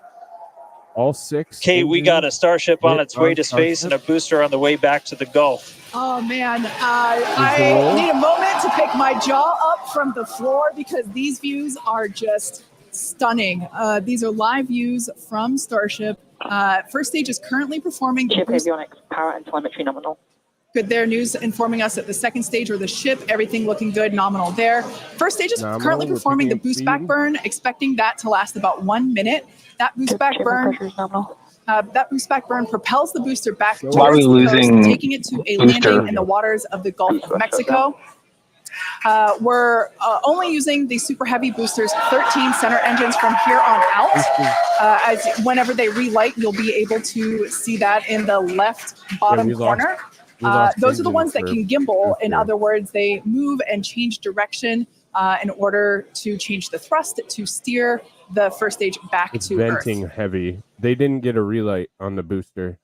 All 6. Kate, we got a Starship on hit its way on to space and a Starship. booster on the way back to the Gulf. Oh man, roll. I need a moment to pick my jaw up from the floor because these views are just stunning. These are live views from Starship. First stage is currently performing the Ship boost. avionics, power and telemetry nominal. Good there. News informing us that the second stage or the ship, everything looking good, nominal there. First stage is Nominal, currently we're performing the picking up boost back speed. burn, expecting that to last about 1 minute. That boost back Ship burn, pressure is nominal. that boost back burn propels the booster back Why towards are we the losing coast, taking it to a booster? landing in the waters of the Gulf of Mexico. We're only using the super heavy boosters, 13 center engines from here on out. As whenever they relight, you'll be able to see that in the left bottom we lost- corner. we lost Those are the engines ones that for can gimbal. In booster. other words, they move and change direction in order to change the thrust to steer the first stage back It's to venting Earth. heavy. They didn't get a relight on the booster.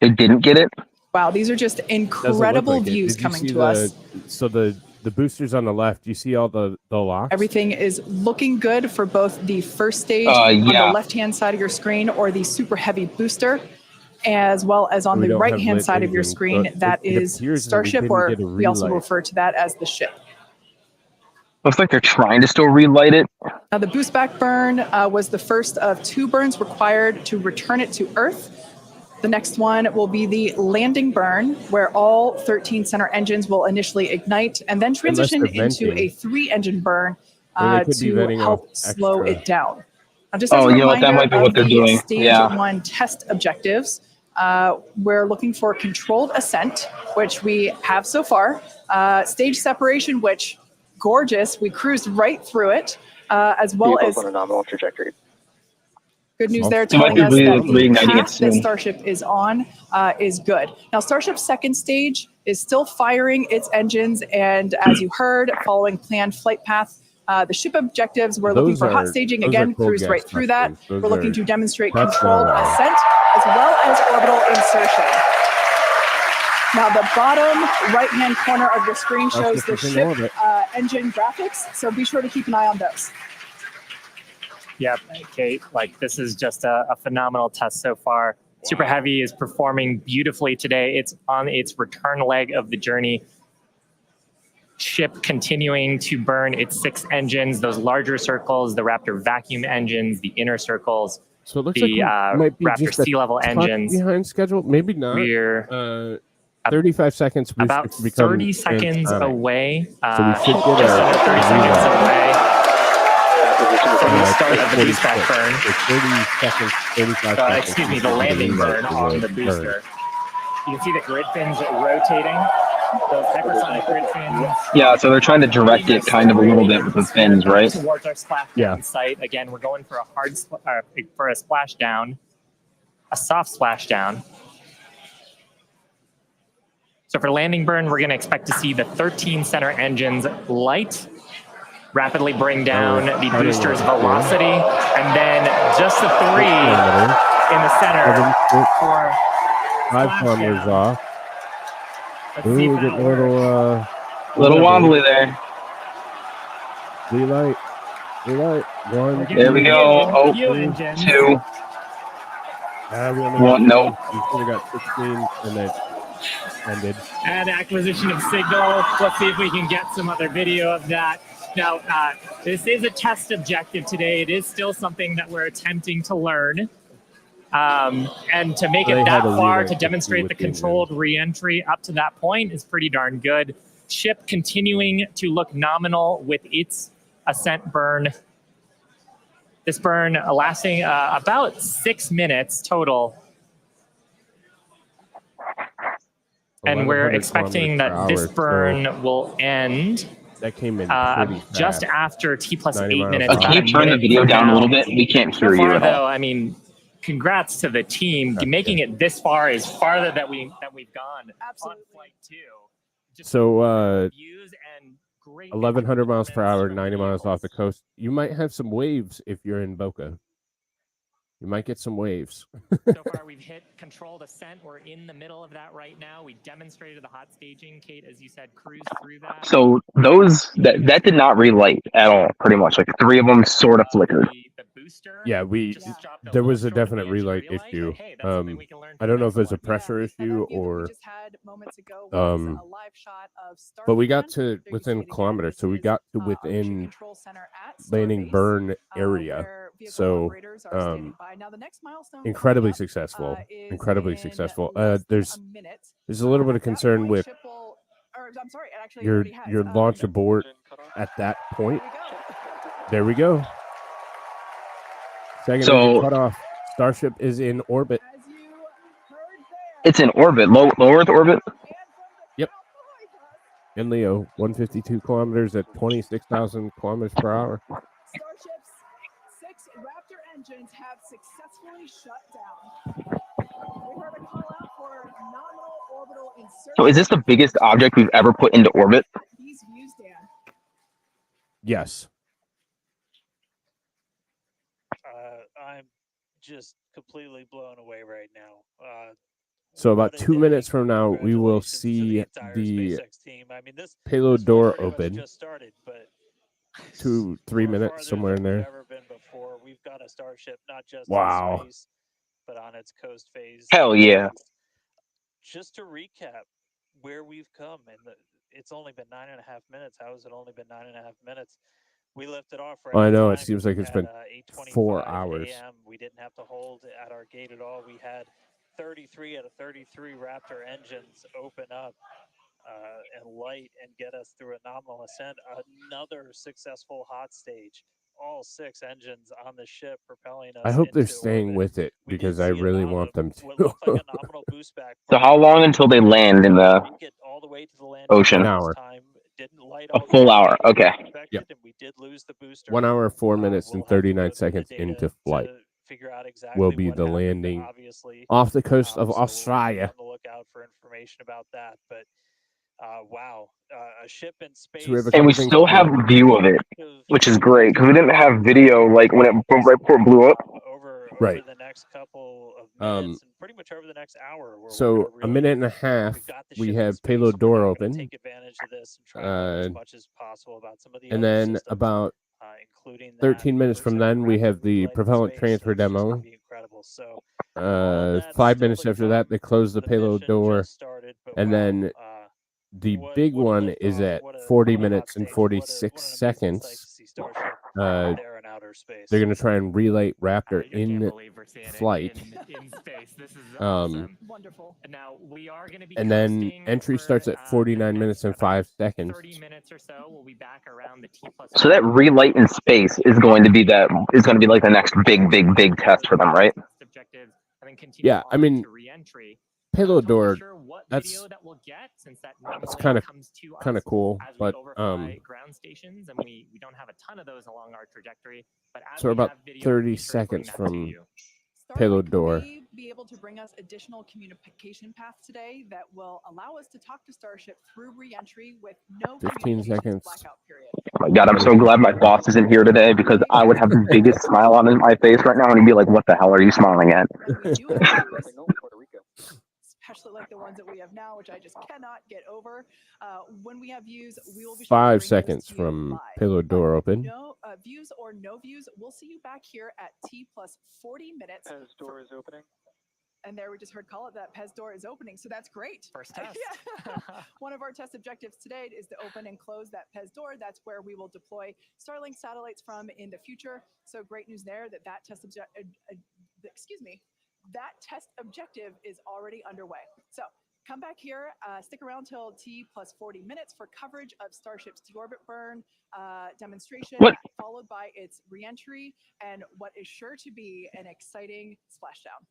They didn't get it? Wow, these are just Doesn't look incredible like it. views Did you coming see to us. So the the boosters on the left. You see all the locks? Everything is looking good for both the first stage on the left-hand side of your screen or the super heavy booster, as well as on We the don't have right-hand lit side of your engine, screen. but That it is appears that we Starship, didn't or get a we also relight. refer to that as the ship. Looks like they're trying to still relight it. Now, the boostback burn was the first of 2 burns required to return it to Earth. The next one will be the landing burn, where all 13 center engines will initially ignite and then transition into a 3-engine burn to help slow it down. Now, just as a reminder that might be what they're doing. Stage 1 test objectives, we're looking for controlled ascent, which we have so far. Stage separation, which gorgeous, we cruised right through it, as well as on a nominal trajectory. good news there, telling us that the reigniting it path that soon. Starship is on is good. Now, Starship's second stage is still firing its engines, and as you heard, following planned flight path, the ship objectives, we're looking for hot staging. Again, cruised right through that. We're looking to demonstrate controlled ascent as well as orbital insertion. Now, the bottom right-hand corner of your screen shows the ship engine graphics, so be sure to keep an eye on those. Yep, Kate, like this is just a phenomenal test so far. Super Heavy is performing beautifully today. It's on its return leg of the journey. Ship continuing to burn its 6 engines, those larger circles, the Raptor vacuum engines, the inner circles, so it looks the like Raptor sea level engines. Behind schedule, maybe not. We're 35 seconds. About 30 seconds away. So we should get just under 30 seconds away from the start of the boostback burn. 30 seconds, 35 seconds. Excuse me, the landing burn on the booster. You can see the grid fins rotating. Those hypersonic grid fins. Yeah, so they're trying to direct it kind of a little bit with the fins, right? Towards our splashdown site. Again, we're going for a splashdown, a soft splashdown. So for landing burn, we're going to expect to see the 13 center engines light, rapidly bring down the booster's velocity, and then just the 3 in the center for 5 kilometers off. Ooh, getting a little wobbly there. Relight. 1. There we go. Oh, 2. 1. Nope. We should have got 16 and then ended. And acquisition of signal. Let's see if we can get some other video of that. Now, this is a test objective today. It is still something that we're attempting to learn. And to make it that far, to demonstrate the controlled reentry up to that point is pretty darn good. Ship continuing to look nominal with its ascent burn. This burn lasting about 6 minutes total. And we're expecting that this burn will end that came in just after T plus 8 minutes. Can you turn the video down a little bit? We can't hear you at all. I mean, congrats to the team. Making it this far is farther that we've gone on flight 2. So 1,100 miles per hour, 90 miles off the coast. You might have some waves if you're in Boca. You might get some waves. So far, we've hit controlled ascent. We're in the middle of that right now. We demonstrated the hot staging. Kate, as you said, cruised through that. So those that did not relight at all, pretty much. Like 3 of them sort of flickered. The booster. Yeah, there was a definite relight issue. I don't know if it's a pressure issue or but we got to within kilometers, so we got to within landing burn area. So incredibly successful. There's a little bit of concern with your launch abort at that point. There we go. Second engine cut off. Starship is in orbit. It's in orbit, low Earth orbit. Yep. In Leo, 152 kilometers at 26,000 kilometers per hour. Starship's 6 Raptor engines have successfully shut down. We heard a call out for nominal orbital insertion. So is this the biggest object we've ever put into orbit? These views, Dan. Yes. I'm just completely blown away right now. So about What a 2 day. minutes from now, we will Congratulations to see entire the SpaceX team. I mean, this payload was door pretty much open. just started, but 2-3 far minutes farther somewhere in than we've there. ever been before. We've got a Starship not just Wow. in space, but on its coast phase. Hell yeah. Just to recap where we've come, and it's only been 9.5 minutes. How has it only been 9.5 minutes? We lifted off right I on know, it time seems like it's at, been 8:25 4 hours. a.m. We didn't have to hold at our gate at all. We had 33 out of 33 Raptor engines open up and light and get us through a nominal ascent. Another successful hot stage. All 6 engines on the ship propelling us. I hope they're into staying orbit. with it We did because I see really what want them what to. looked like a nominal boostback. So how long until they land in the Make it all the way to the landing ocean? An this hour. time. Didn't light A all the full way hour. up like Okay. we expected, Yep. and we did lose the booster. 1 hour, 4 minutes, We'll and have to go 39 through the seconds data into flight. to figure out exactly Will be what the happened, landing obviously. off the coast of So we'll be Australia. on the lookout for information about that. But wow, a ship in space. So we have a And couple we things still to have do. view of it, which is great because we didn't have video like when it right before it blew up. Over Right. the next couple of Um, minutes, and pretty much over the next hour. Where So we're gonna a really, minute and a half, we've got the we ship in have space, payload we're door now gonna open. Take advantage of this and try to learn as Uh, much as possible about some of the And other then systems, about including that 13 minutes from first then, we Raptor have the relight in propellant space. transfer That's just gonna demo. be incredible. So all of that 5 still minutes to after that, come. they close the The payload mission door. just started, but And wow, then the what big a one is liftoff, at what a 40 hot minutes and stage, 46 what an amazing sight to seconds. see Starship Uh, there in outer space. They're going to try and relight Raptor I can't in believe we're seeing flight. it in space. This is Um, awesome. Wonderful. Now we are going to be And then coasting entry for, starts at the 49 next minutes and about 5 seconds. 30 minutes or so. We'll be back around the T+1. So that relight in space is going to be like the next big test for them, right? Test objectives, and then continue Yeah, I on mean, to reentry. payload Not totally door, sure what that's video that we'll get, since that that's normally kind of comes to kind us of cool, as we but overfly ground stations, and we don't have a ton of those along our trajectory. But as so we about have video, 30 we'll be sure to bring seconds that to from you. payload Starlink door. may be able to bring us additional communication paths today that will allow us to talk to Starship through reentry with no 15 communications seconds. blackout period. Oh my God, I'm so glad my boss isn't here today because I would have the biggest smile on my face right now and he'd be like, "What the hell are you smiling at?" When we do have views, Signal, Puerto Rico. especially like the ones that we have now, which I just cannot get over. When we have views, we will be sure to 5 bring those seconds to you from live. payload door open. No views or no views, we'll see you back here at T+40 minutes. Pez door is opening. And there we just heard call it that Pez door is opening, so that's great. First test. Yeah. One of our test objectives today is to open and close that Pez door. That's where we will deploy Starlink satellites from in the future. So great news there that that test that test objective is already underway. So come back here, stick around till T+40 minutes for coverage of Starship's deorbit burn demonstration, What? followed by its reentry and what is sure to be an exciting splashdown.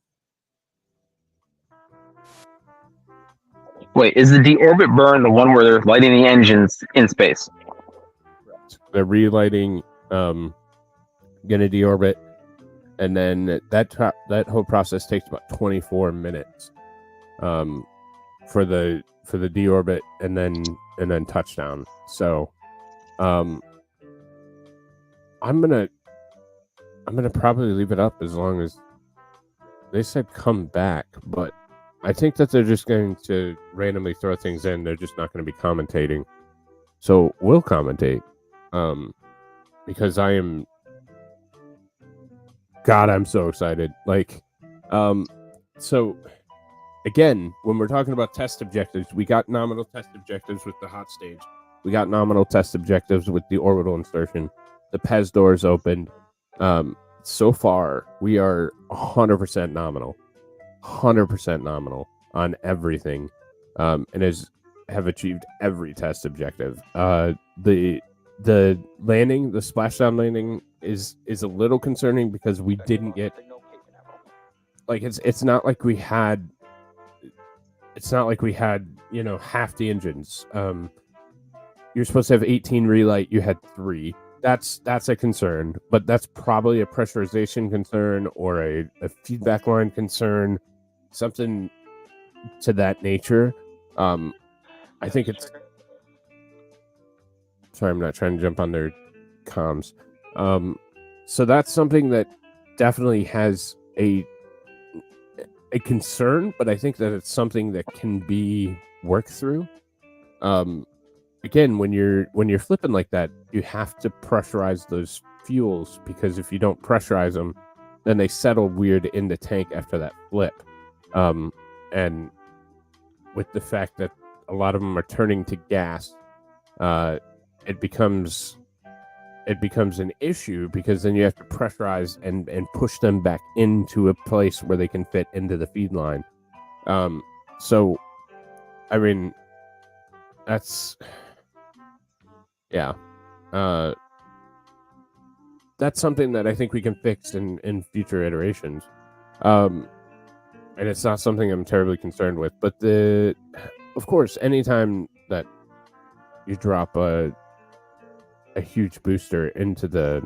Wait, is the deorbit burn the one where they're lighting the engines in space? They're relighting, gonna deorbit, and then that whole process takes about 24 minutes, for the deorbit and then touchdown. So, I'm gonna probably leave it up as long as they said come back, but I think that they're just going to randomly throw things in. They're just not going to be commentating. So we'll commentate, because I'm so excited. Like, so again, when we're talking about test objectives, we got nominal test objectives with the hot stage. We got nominal test objectives with the orbital insertion. The Pez doors opened. So far, we are 100% nominal. 100% nominal on everything, and have achieved every test objective. The landing, the splashdown landing, is a little concerning because we didn't get, like, it's not like we had half the engines. You're supposed to have 18 relight, you had 3. That's a concern, but that's probably a pressurization concern or a feedback line concern, something to that nature. I think it's. Sorry, I'm not trying to jump on their comms. So that's something that definitely has a concern, but I think that it's something that can be worked through. Again, when you're flipping like that, you have to pressurize those fuels, because if you don't pressurize them, then they settle weird in the tank after that flip. And with the fact that a lot of them are turning to gas, it becomes an issue, because then you have to pressurize and push them back into a place where they can fit into the feed line. So, I mean, that's that's something that I think we can fix in future iterations. And it's not something I'm terribly concerned with. But of course, anytime that you drop a huge booster into the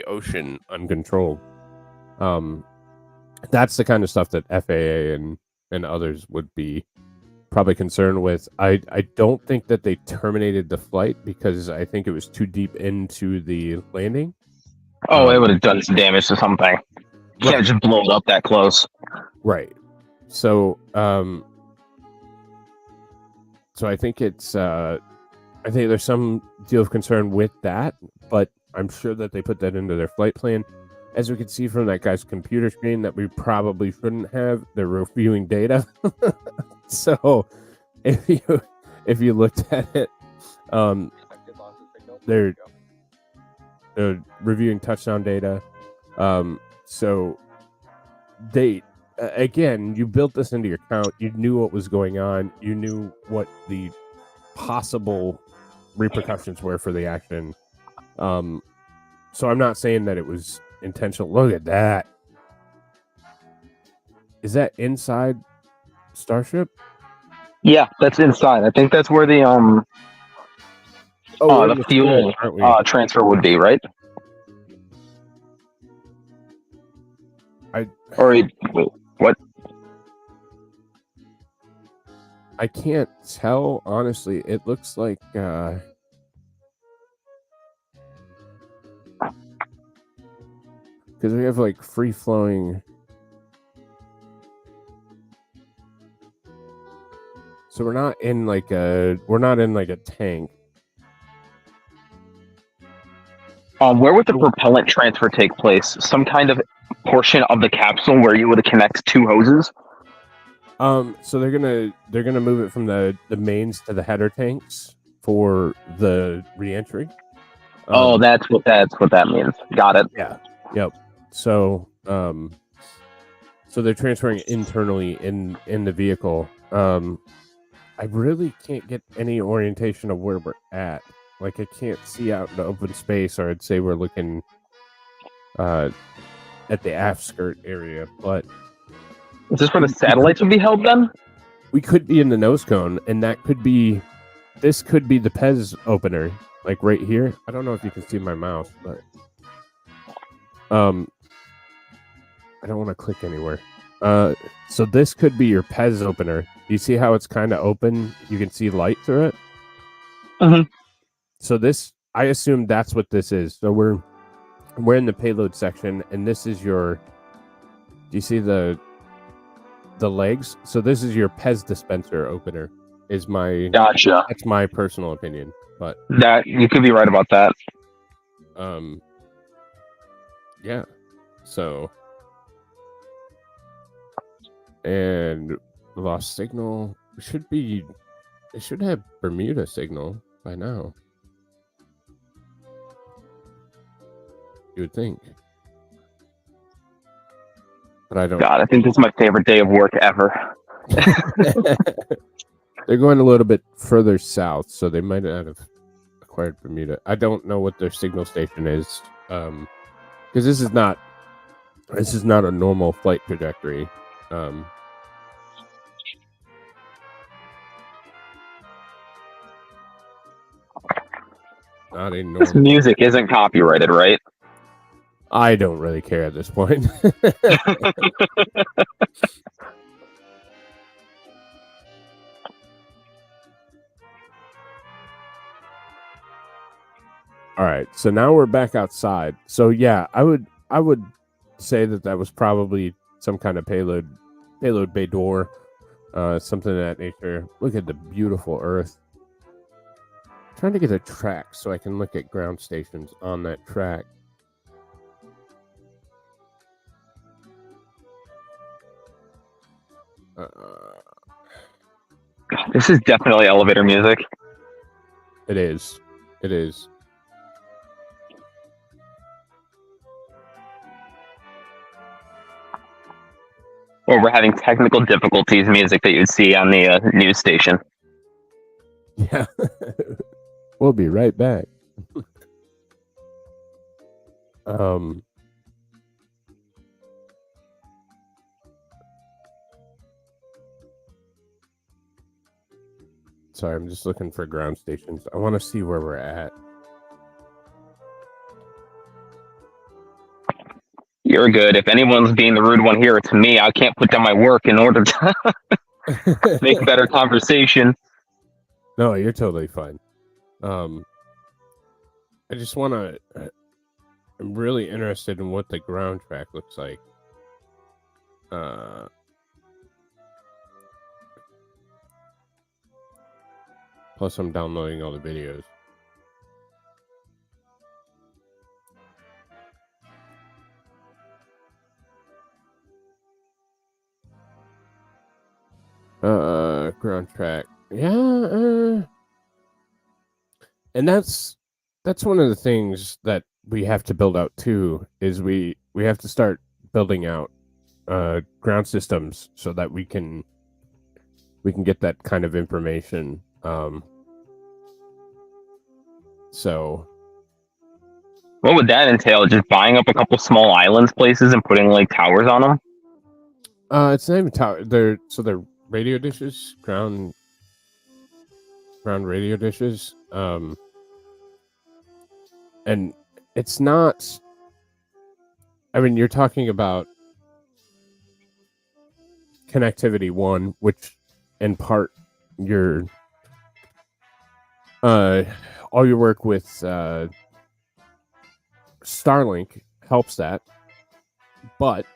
ocean uncontrolled, that's the kind of stuff that FAA and others would be probably concerned with. I don't think that they terminated the flight, because I think it was too deep into the landing. Oh, it would have done some damage to something. You can't just blow it up that close. Right. So, so I think it's, I think there's some deal of concern with that, but I'm sure that they put that into their flight plan. As we can see from that guy's computer screen, that we probably shouldn't have. They're reviewing data. So, if you looked at it, they're reviewing touchdown data. So they, again, you built this into your count. You knew what was going on. You knew what the possible repercussions were for the action. So I'm not saying that it was intentional. Look at that. Is that inside Starship? Yeah, that's inside. I think that's where the the fuel transfer would be, right? Wait, what? I can't tell, honestly. It looks like because we have like free flowing. So we're not in like a tank. Where would the propellant transfer take place? Some kind of portion of the capsule where you would connect two hoses? So they're gonna move it from the mains to the header tanks for the reentry. That's what that means. Got it. Yeah. Yep. So so they're transferring it internally in the vehicle. I really can't get any orientation of where we're at. Like, I can't see out into open space, or I'd say we're looking at the aft skirt area. But is this where the satellites would be held then? We could be in the nose cone, and this could be the PEZ opener, like right here. I don't know if you can see my mouse, but I don't want to click anywhere. So this could be your PEZ opener. You see how it's kind of open? You can see light through it. Mm-hmm. So this, I assume that's what this is. So we're in the payload section, and this is your. Do you see the legs? So this is your PEZ dispenser opener. Is my gotcha? That's my personal opinion, but that you could be right about that. Yeah. So. And lost signal. It should have Bermuda signal by now. You would think. But I don't. God, I think this is my favorite day of work ever. They're going a little bit further south, so they might not have acquired Bermuda. I don't know what their signal station is, because this is not a normal flight trajectory. Not a normal. This music isn't copyrighted, right? I don't really care at this point. All right, so now we're back outside. So yeah, I would say that was probably some kind of payload payload bay door, something of that nature. Look at the beautiful Earth. Trying to get a track so I can look at ground stations on that track. This is definitely elevator music. It is. It is. Or we're having technical difficulties music that you'd see on the news station. Yeah. We'll be right back. Sorry, I'm just looking for ground stations. I want to see where we're at. You're good. If anyone's being the rude one here, it's me. I can't put down my work in order to make better conversation. No, you're totally fine. I just want to... I'm really interested in what the ground track looks like. Plus, I'm downloading all the videos. Ground track. Yeah, and that's one of the things that we have to build out too, is we have to start building out ground systems so that we can get that kind of information. So What would that entail? Just buying up a couple small islands places and putting like towers on them? it's not even tower. They're radio dishes, ground radio dishes. And it's not. I mean, you're talking about connectivity one, which in part your all your work with Starlink helps that, but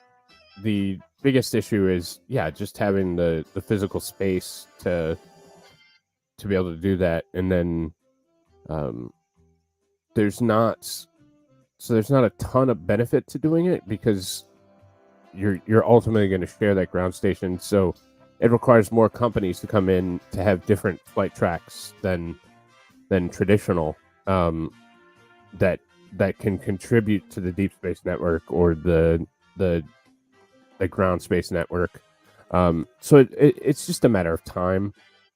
the biggest issue is just having the physical space to be able to do that, and then there's not a ton of benefit to doing it because you're ultimately going to share that ground station, so it requires more companies to come in to have different flight tracks than traditional that can contribute to the deep space network or the ground space network. So it's just a matter of time.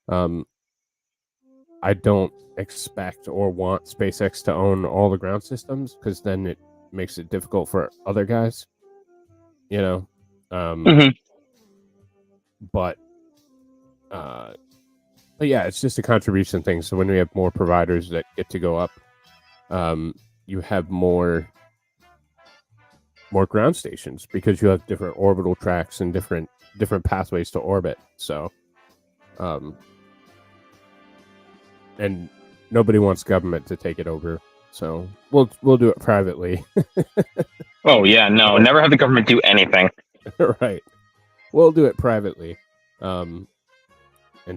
I don't expect or want SpaceX to own all the ground systems, because then it makes it difficult for other guys, but yeah, it's just a contribution thing. So when we have more providers that get to go up, you have more ground stations because you have different orbital tracks and different pathways to orbit. So and nobody wants government to take it over, so we'll do it privately. Oh yeah, no, never have the government do anything. Right, we'll do it privately, and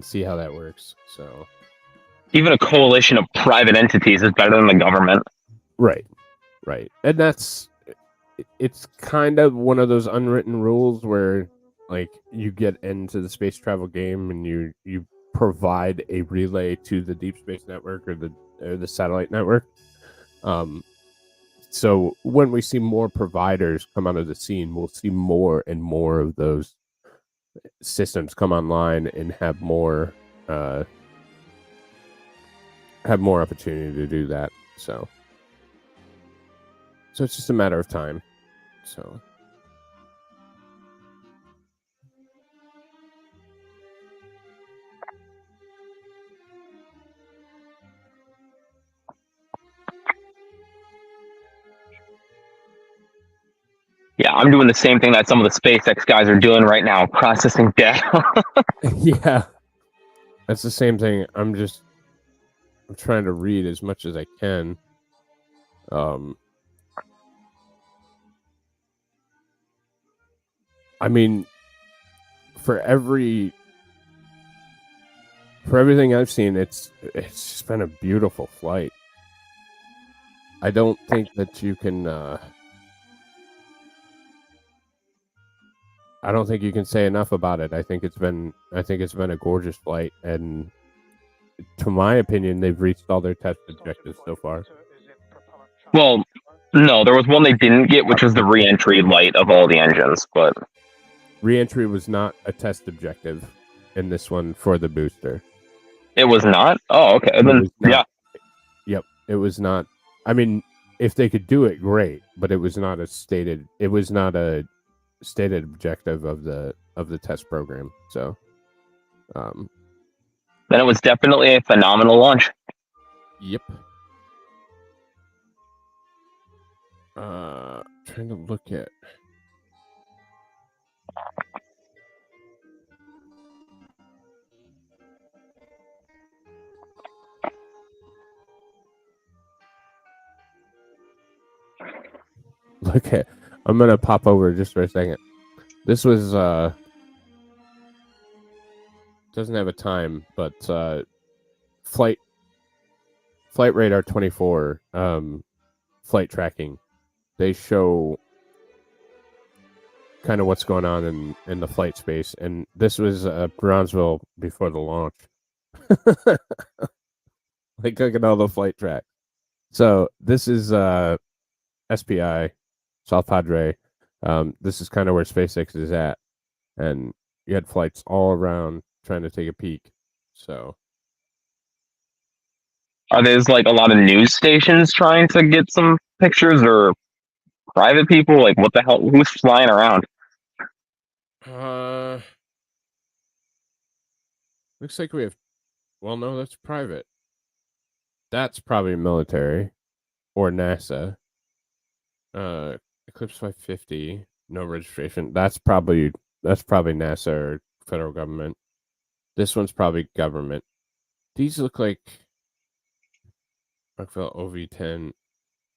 see how that works. So Even a coalition of private entities is better than the government. right, and it's kind of one of those unwritten rules where, like, you get into the space travel game and you provide a relay to the deep space network or the satellite network. So when we see more providers come out of the scene, we'll see more and more of those systems come online and have more opportunity to do that. So it's just a matter of time. So Yeah, I'm doing the same thing that some of the SpaceX guys are doing right now, processing data. yeah, that's the same thing. I'm trying to read as much as I can. I mean, for everything I've seen, it's just been a beautiful flight. I don't think that you can. I don't think you can say enough about it. I think it's been a gorgeous flight, and to my opinion, they've reached all their test objectives so far. Well, no, there was one they didn't get, which was the reentry light of all the engines. But Reentry was not a test objective in this one for the booster. it was not. Oh, okay. It Then was not. yeah, Yep, it was not. I mean, if they could do it, great, but it was not a stated. It was not a stated objective of the test program. So, then it was definitely a phenomenal launch. yep. Trying to look at. I'm gonna pop over just for a second. This was doesn't have a time, but flight radar 24 flight tracking. They show kind of what's going on in the flight space, and this was Bronzeville before the launch. Like, look at all the flight track. So this is SPI, South Padre. This is kind of where SpaceX is at, and you had flights all around trying to take a peek. So, Are there's like a lot of news stations trying to get some pictures, or private people? Like, what the hell? Who's flying around? looks like we have. Well, no, that's private. That's probably military or NASA. Eclipse 550, no registration. That's probably NASA or federal government. This one's probably government. These look like Rockwell OV10,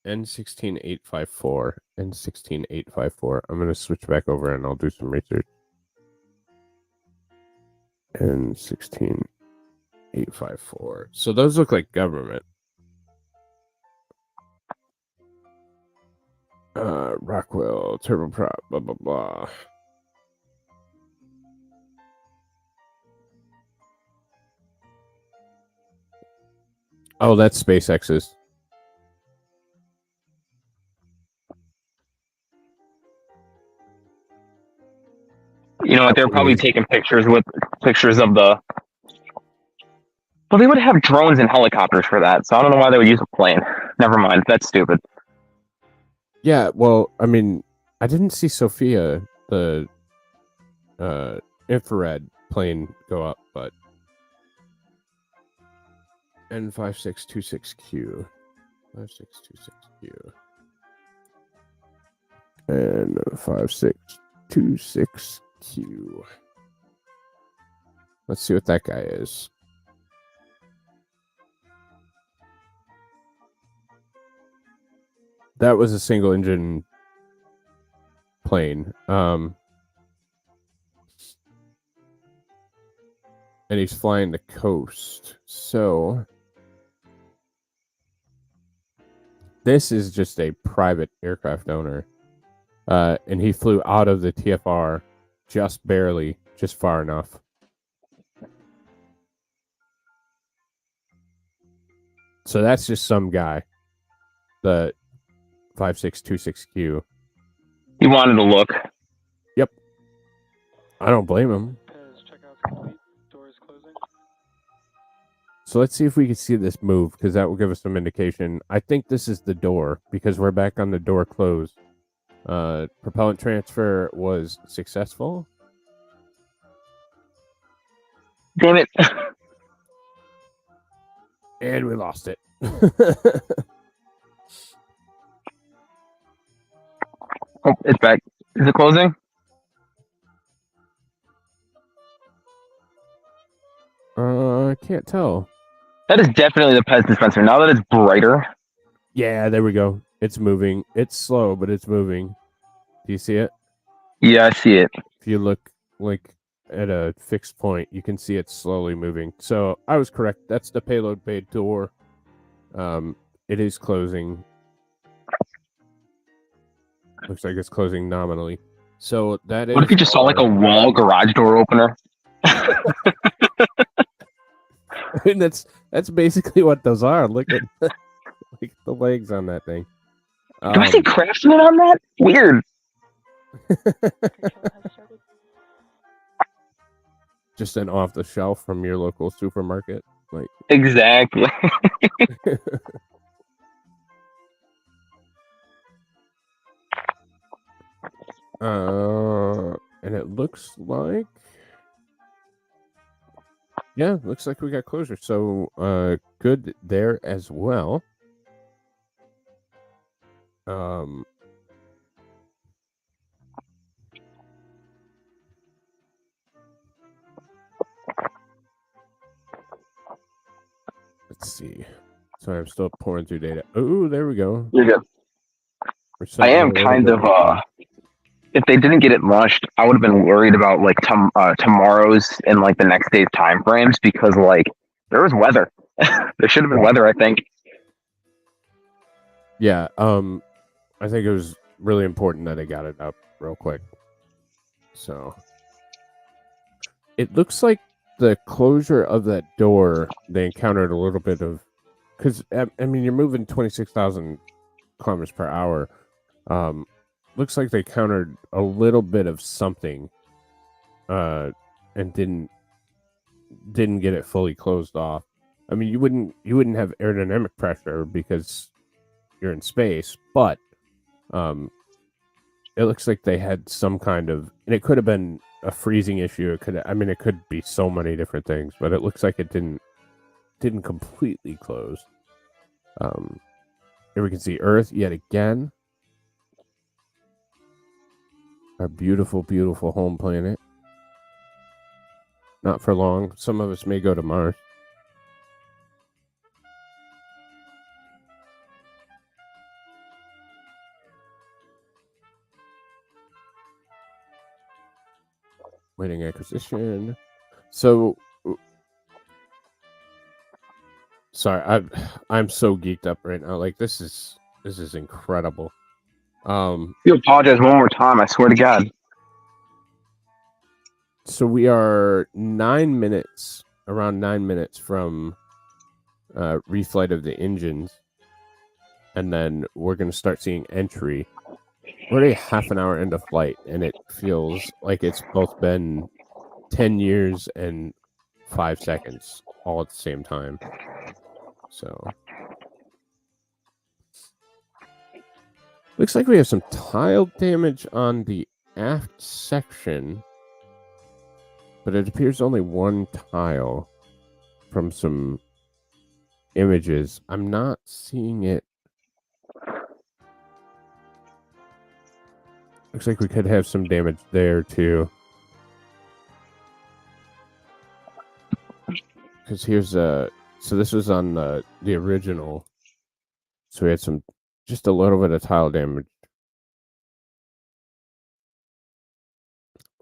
N16854, N16854. I'm gonna switch back over and I'll do some research. N16854. So those look like government. Rockwell, turboprop, blah blah blah. Oh, that's SpaceX's. You know what? They're probably taking pictures of the. Well, they would have drones and helicopters for that, so I don't know why they would use a plane. Never mind, that's stupid. Yeah, well, I mean, I didn't see Sophia, the infrared plane, go up, but N5626Q. 5626Q. And 5626Q. Let's see what that guy is. That was a single engine plane. And he's flying the coast. So this is just a private aircraft owner. And he flew out of the TFR just barely, just far enough. So that's just some guy. The 5626Q. He wanted to look. Yep. I don't blame him. Doors closing. So let's see if we can see this move, because that will give us some indication. I think this is the door, because we're back on the door close. Propellant transfer was successful. Damn it. And we lost it. Oh, it's back. Is it closing? I can't tell. That is definitely the Pez dispenser. Now that it's brighter. Yeah, there we go. It's moving. It's slow, but it's moving. Do you see it? Yeah, I see it. If you look like at a fixed point. You can see it slowly moving. So I was correct. That's the payload bay door. It is closing. Looks like it's closing nominally. So that is. What if you just saw like a wall garage door opener? And that's basically what those are. Look at like the legs on that thing. Do I see Craftsman on that? Weird. Just an off the shelf from your local supermarket. Like Exactly. and it looks like looks like we got closure. So good there as well. Let's see. Sorry, I'm still pouring through data. Oh, there we go. You're good. I am kind of if they didn't get it launched, I would have been worried about like tomorrow's and like the next day's time frames because like there was weather. There should have been weather, I think. Yeah, I think it was really important that they got it up real quick. So it looks like the closure of that door, they encountered a little bit of, because I mean you're moving 26,000 kilometers per hour. Looks like they countered a little bit of something, and didn't get it fully closed off. I mean, you wouldn't have aerodynamic pressure because you're in space, but it looks like they had some kind of, and it could have been a freezing issue. It could be so many different things, but it looks like it didn't completely close. Here we can see Earth yet again. Our beautiful, beautiful home planet. Not for long. Some of us may go to Mars. Waiting acquisition. So, sorry, I'm so geeked up right now. Like this is incredible. You apologize one more time, I swear to God. So we are around 9 minutes from reflight of the engines, and then we're going to start seeing entry. We're already half an hour into flight, and it feels like it's both been 10 years and 5 seconds all at the same time. So looks like we have some tile damage on the aft section, but it appears only one tile from some images. I'm not seeing it. Looks like we could have some damage there too. Because here's so this was on the original. So we had just a little bit of tile damage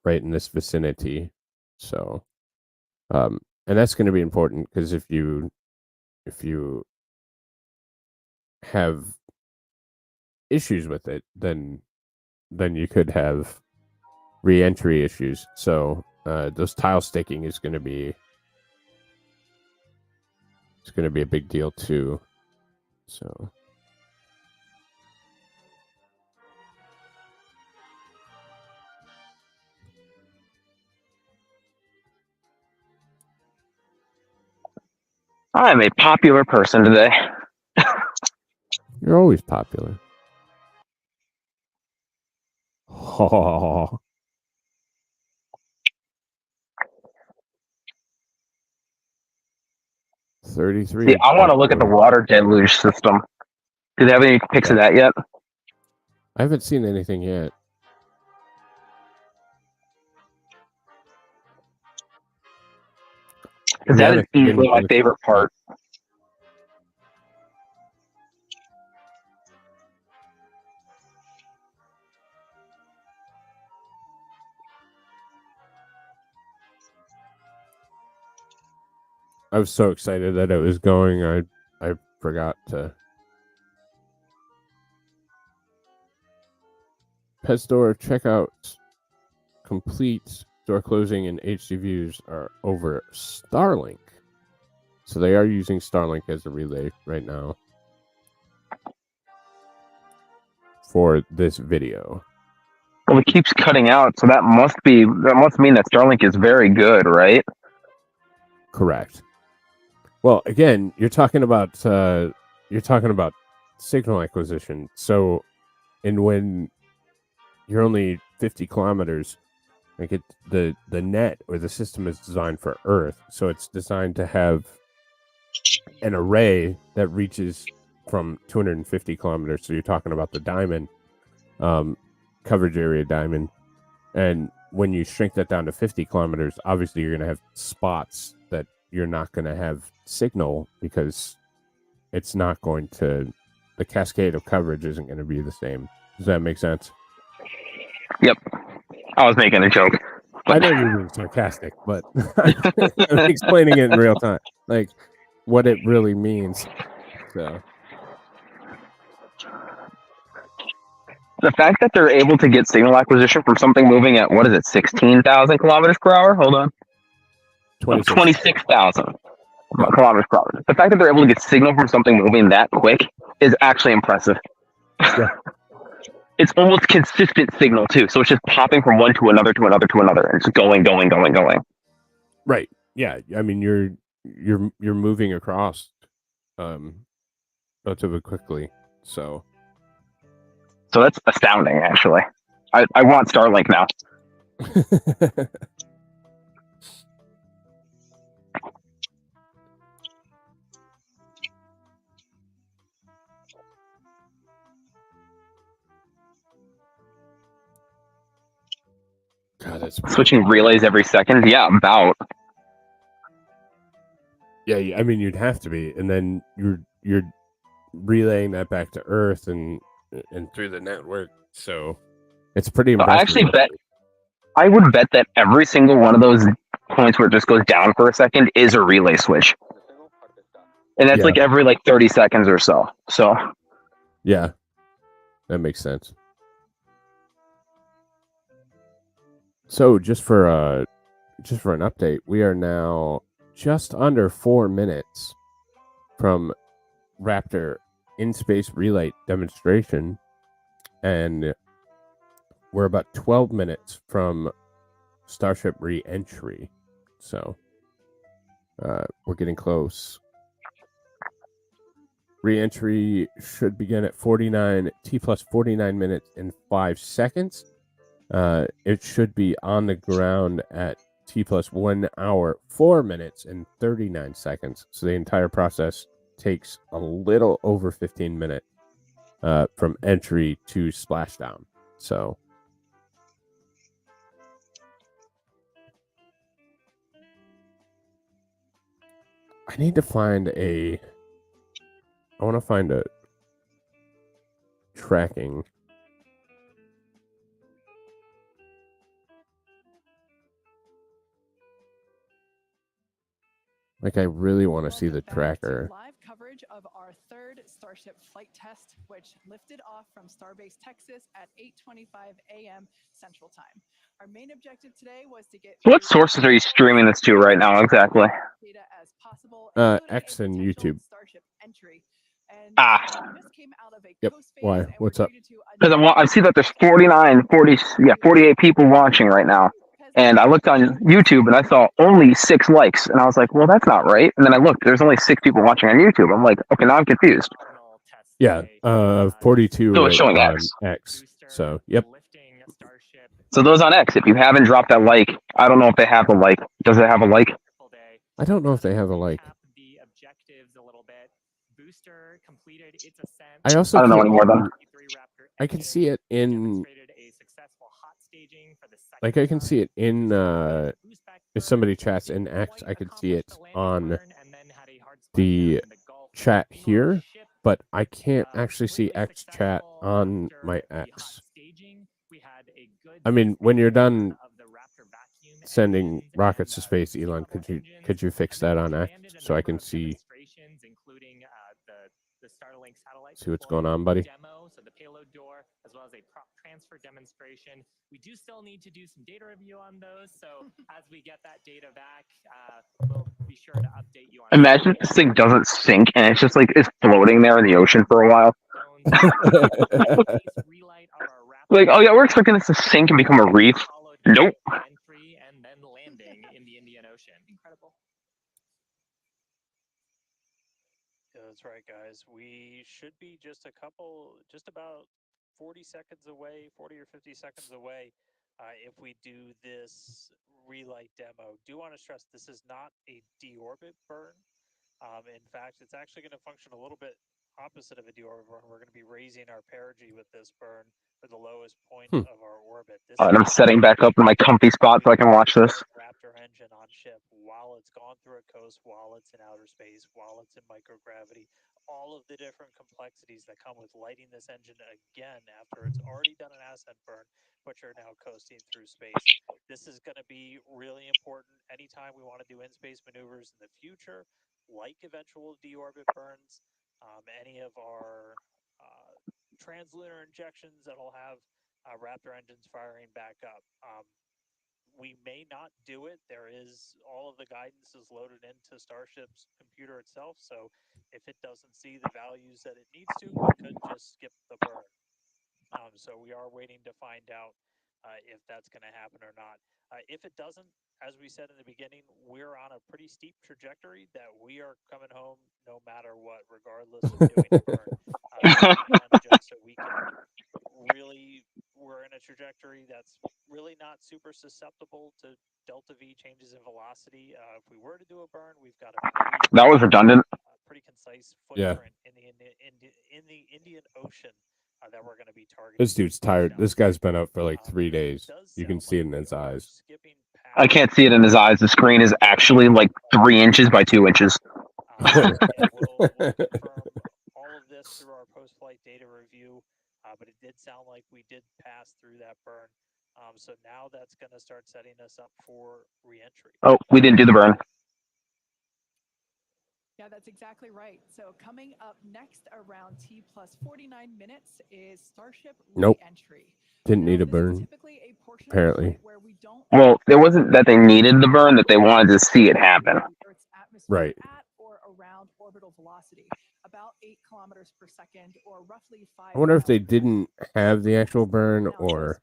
right in this vicinity. So, and that's going to be important because if you have issues with it, then you could have reentry issues. So those tile sticking is going to be a big deal too. So I'm a popular person today. you're always popular. Oh. $33. See, I want to look at the water deluge system. Do they have any pics of that yet? I haven't seen anything yet. Because that is easily my favorite part. I was so excited that it was going. I forgot to. Pet store checkouts complete. Door closing and HD views are over Starlink. So they are using Starlink as a relay right now for this video. Well, it keeps cutting out, so that must mean that Starlink is very good, right? Correct. Well, again, you're talking about signal acquisition. So, and when you're only 50 kilometers, like the net or the system is designed for Earth, so it's designed to have an array that reaches from 250 kilometers. So you're talking about the diamond, coverage area diamond, and when you shrink that down to 50 kilometers, obviously you're going to have spots that you're not going to have signal because it's not going to. The cascade of coverage isn't going to be the same. Does that make sense? Yep. I was making a joke. I know you're being sarcastic, but I'm explaining it in real time, like what it really means. So The fact that they're able to get signal acquisition from something moving at, 16,000 kilometers per hour? Hold on. 26,000 kilometers per hour. The fact that they're able to get signal from something moving that quick is actually impressive. Yeah. It's almost consistent signal too, so it's just popping from one to another to another to another, and it's going. Right. Yeah. I mean, you're moving across relatively quickly. So that's astounding, actually. I want Starlink now. God, that's Switching relays every second. Yeah, about. Yeah, I mean, you'd have to be, and then you're relaying that back to Earth and through the network. So it's pretty impressive. I would bet that every single one of those points where it just goes down for a second is a relay switch, and that's like every 30 seconds or so. So yeah, that makes sense. So just for an update, we are now just under 4 minutes from Raptor in-space relay demonstration, and we're about 12 minutes from Starship reentry. So we're getting close. Reentry should begin at 49 minutes and 5 seconds. It should be on the ground at T+1 hour, 4 minutes and 39 seconds. So the entire process takes a little over 15 minutes from entry to splashdown. So I need to find I want to find a tracking. Like, I really want to see the tracker. Live coverage of our third Starship flight test, which lifted off from Starbase, Texas at 8:25 a.m. Central Time. Our main objective today was to get. what sources are you streaming this to right now exactly? Data as possible, X and YouTube. Starship entry. And this came out of a Yep. coast phase, Why? and What's we're up? due to Because I see that there's 48 people watching right now. And I looked on YouTube and I saw only 6 likes. And I was like, well, that's not right. And then I looked, there's only 6 people watching on YouTube. I'm like, okay, now I'm confused. Yeah, 42 So it's showing on X. X. So, yep. So those on X, if you haven't dropped that like, I don't know if they have a like. Does it have a like? I don't know if they have a like. I also don't know anymore though. I can see it in. Like, I can see it in. If somebody chats in X, I can see it on the chat here, but I can't actually see X chat on my X. I mean, when you're done sending rockets to space, Elon. Could you fix that on X so I can see see what's going on, buddy? Demo, so the payload door, as well as a prop transfer demonstration. We do still need to do some data review on those. So as we get that data back, we'll be sure to update you on. Imagine if this thing doesn't sink and it's just like it's floating there in the ocean for a while. Like, oh yeah, we're expecting this to sink and become a reef. Nope. Entry and then landing in the Indian Ocean. Incredible. That's right, guys. We should be just about 40 seconds away, 40 or 50 seconds away, if we do this relight demo. Do want to stress this is not a deorbit burn. In fact, it's actually going to function a little bit opposite of a deorbit burn. We're going to be raising our perigee with this burn for the lowest point of our orbit. This And I'm setting back up in my comfy spot so I can watch this. Raptor engine on ship while it's gone through a coast, while it's in outer space, while it's in microgravity, all of the different complexities that come with lighting this engine again after it's already done an ascent burn, but you're now coasting through space. This is going to be really important anytime we want to do in-space maneuvers in the future, like eventual deorbit burns, any of our translunar injections that'll have Raptor engines firing back up. We may not do it. There is all of the guidance is loaded into Starship's computer itself. So if it doesn't see the values that it needs to, we could just skip the burn. So we are waiting to find out if that's going to happen or not. If it doesn't, as we said in the beginning, we're on a pretty steep trajectory that we are coming home no matter what, regardless of doing a burn. Just so we can really, we're in a trajectory that's really not super susceptible to delta V changes in velocity. If we were to do a burn, we've got a that was redundant. Pretty concise footprint in the Indian Ocean that we're going to be targeting. This dude's tired. This guy's been up for like 3 days. You can see it in his eyes. I can't see it in his eyes. The screen is actually like 3 inches by 2 inches. We'll confirm all of this through our post-flight data review, but it did sound like we did pass through that burn. So now that's going to start setting us up for reentry. Oh, we didn't do the burn. Yeah, that's exactly right. So coming up next around T plus 49 minutes is Starship Reentry. Didn't need a burn, apparently. Well, it wasn't that they needed the burn, that they wanted to see it happen. Right. At or around orbital velocity, about 8 kilometers per second, or roughly 5. I wonder if they didn't have the actual burn or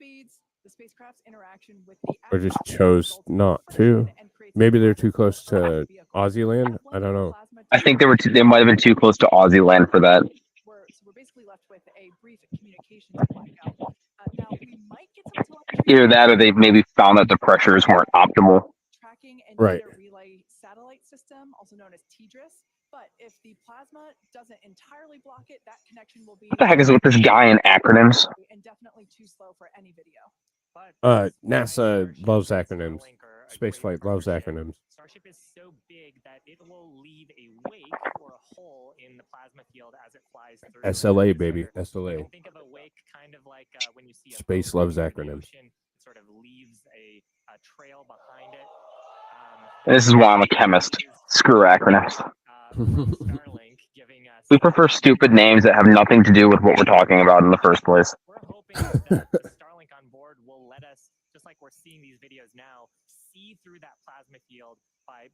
just chose not to. Maybe they're too close to Aussie land. I don't know. I think they might have been too close to Aussie land for that. So we're basically left with a brief communications blackout. Now we might get some telemetry. Either that, or they maybe found that the pressures weren't optimal. Tracking and right. data relay satellite system, also known as TDRS. But if the plasma doesn't entirely block it, that connection will be. What the heck is with this guy in acronyms? And definitely too slow for any video. NASA loves acronyms. Spaceflight loves acronyms. Starship is so big that it will leave a wake or a hole in the plasma field as it flies through. SLA, baby. SLA. Think of a wake kind of like when you see a Space loves acronyms. Ocean, it sort of leaves a trail behind it. This is why I'm a chemist. Screw acronyms. Starlink giving us. We prefer stupid names that have nothing to do with what we're talking about in the first place. We're hoping that the Starlink on board will let us, just like we're seeing these videos now, see through that plasma field by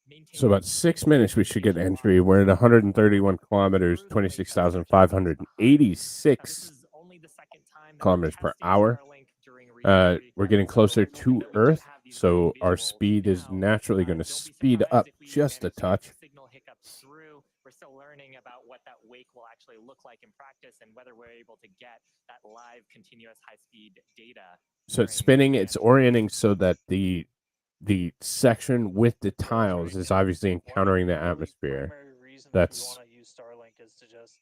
maintaining. So about 6 minutes we should get entry. We're at 131 kilometers, 26,586 kilometers per hour. We're getting closer to Earth, so our speed is naturally going to speed up just a touch. We're still learning about what that wake will actually look like in practice and whether we're able to get that live continuous high-speed data. So it's spinning, it's orienting so that the section with the tiles is obviously encountering the atmosphere. That's we want to use Starlink is to just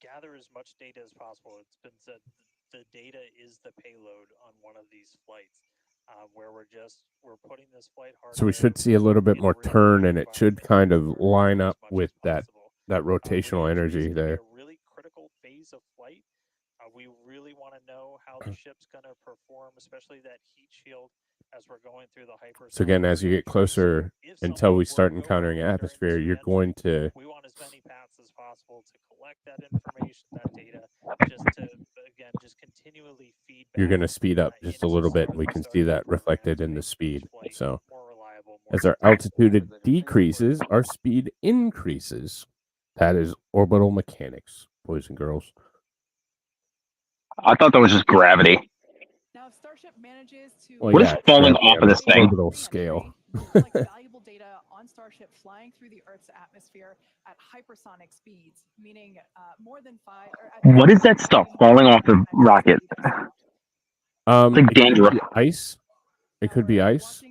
gather as much data as possible. It's been said the data is the payload on one of these flights, where we're putting this flight hard. So we should see a little bit more turn, and it should kind of line up with that rotational energy there. A really critical phase of flight We really want to know how the ship's going to perform, especially that heat shield as we're going through the hypersonic. So again, as you get closer until we start encountering atmosphere, you're going to we want as many paths as possible to collect that information, that data, just to again just continually feed back. you're going to speed up just a little bit, and we can see that reflected in the speed. So as our altitude decreases, our speed increases. That is orbital mechanics, boys and girls. I thought that was just gravity. Now, if Starship manages to What is falling off of this thing? Orbital scale. collect valuable data on Starship flying through the Earth's atmosphere at hypersonic speeds, meaning more than 5. What is that stuff falling off the rocket? It's like dangerous. Could be ice. It could be ice.